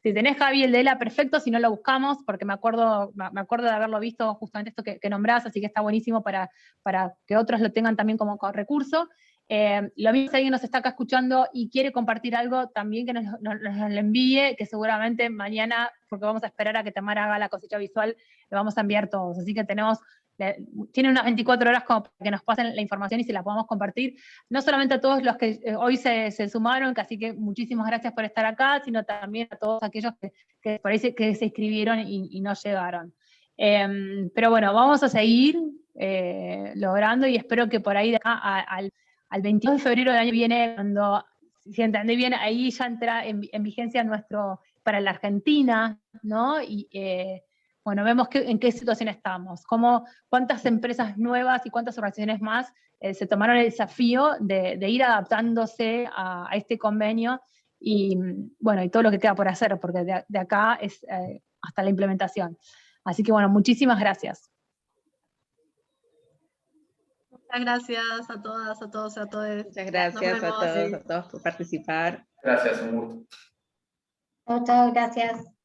Si tenés, Javi, el de ELA, perfecto, si no lo buscamos, porque me acuerdo de haberlo visto justamente esto que nombrás, así que está buenísimo para que otros lo tengan también como recurso. Lo mismo, si alguien nos está acá escuchando y quiere compartir algo, también que nos lo envíe, que seguramente mañana, porque vamos a esperar a que Tamara haga la cosecha visual, le vamos a enviar todos. Así que tienen unas 24 horas como para que nos pasen la información y se la podamos compartir, no solamente a todos los que hoy se sumaron, que así que muchísimas gracias por estar acá, sino también a todos aquellos que por ahí que se inscribieron y no llegaron. Pero bueno, vamos a seguir logrando, y espero que por ahí de acá al 22 de febrero del año viene, cuando, si entendí bien, ahí ya entra en vigencia para la Argentina, ¿no? Y bueno, vemos en qué situación estamos, cuántas empresas nuevas y cuántas organizaciones más se tomaron el desafío de ir adaptándose a este convenio, y bueno, y todo lo que queda por hacer, porque de acá es hasta la implementación. Así que bueno, muchísimas gracias. Muchas gracias a todas, a todos, a todos. Muchas gracias a todos por participar. Gracias, un gusto. Chao, gracias.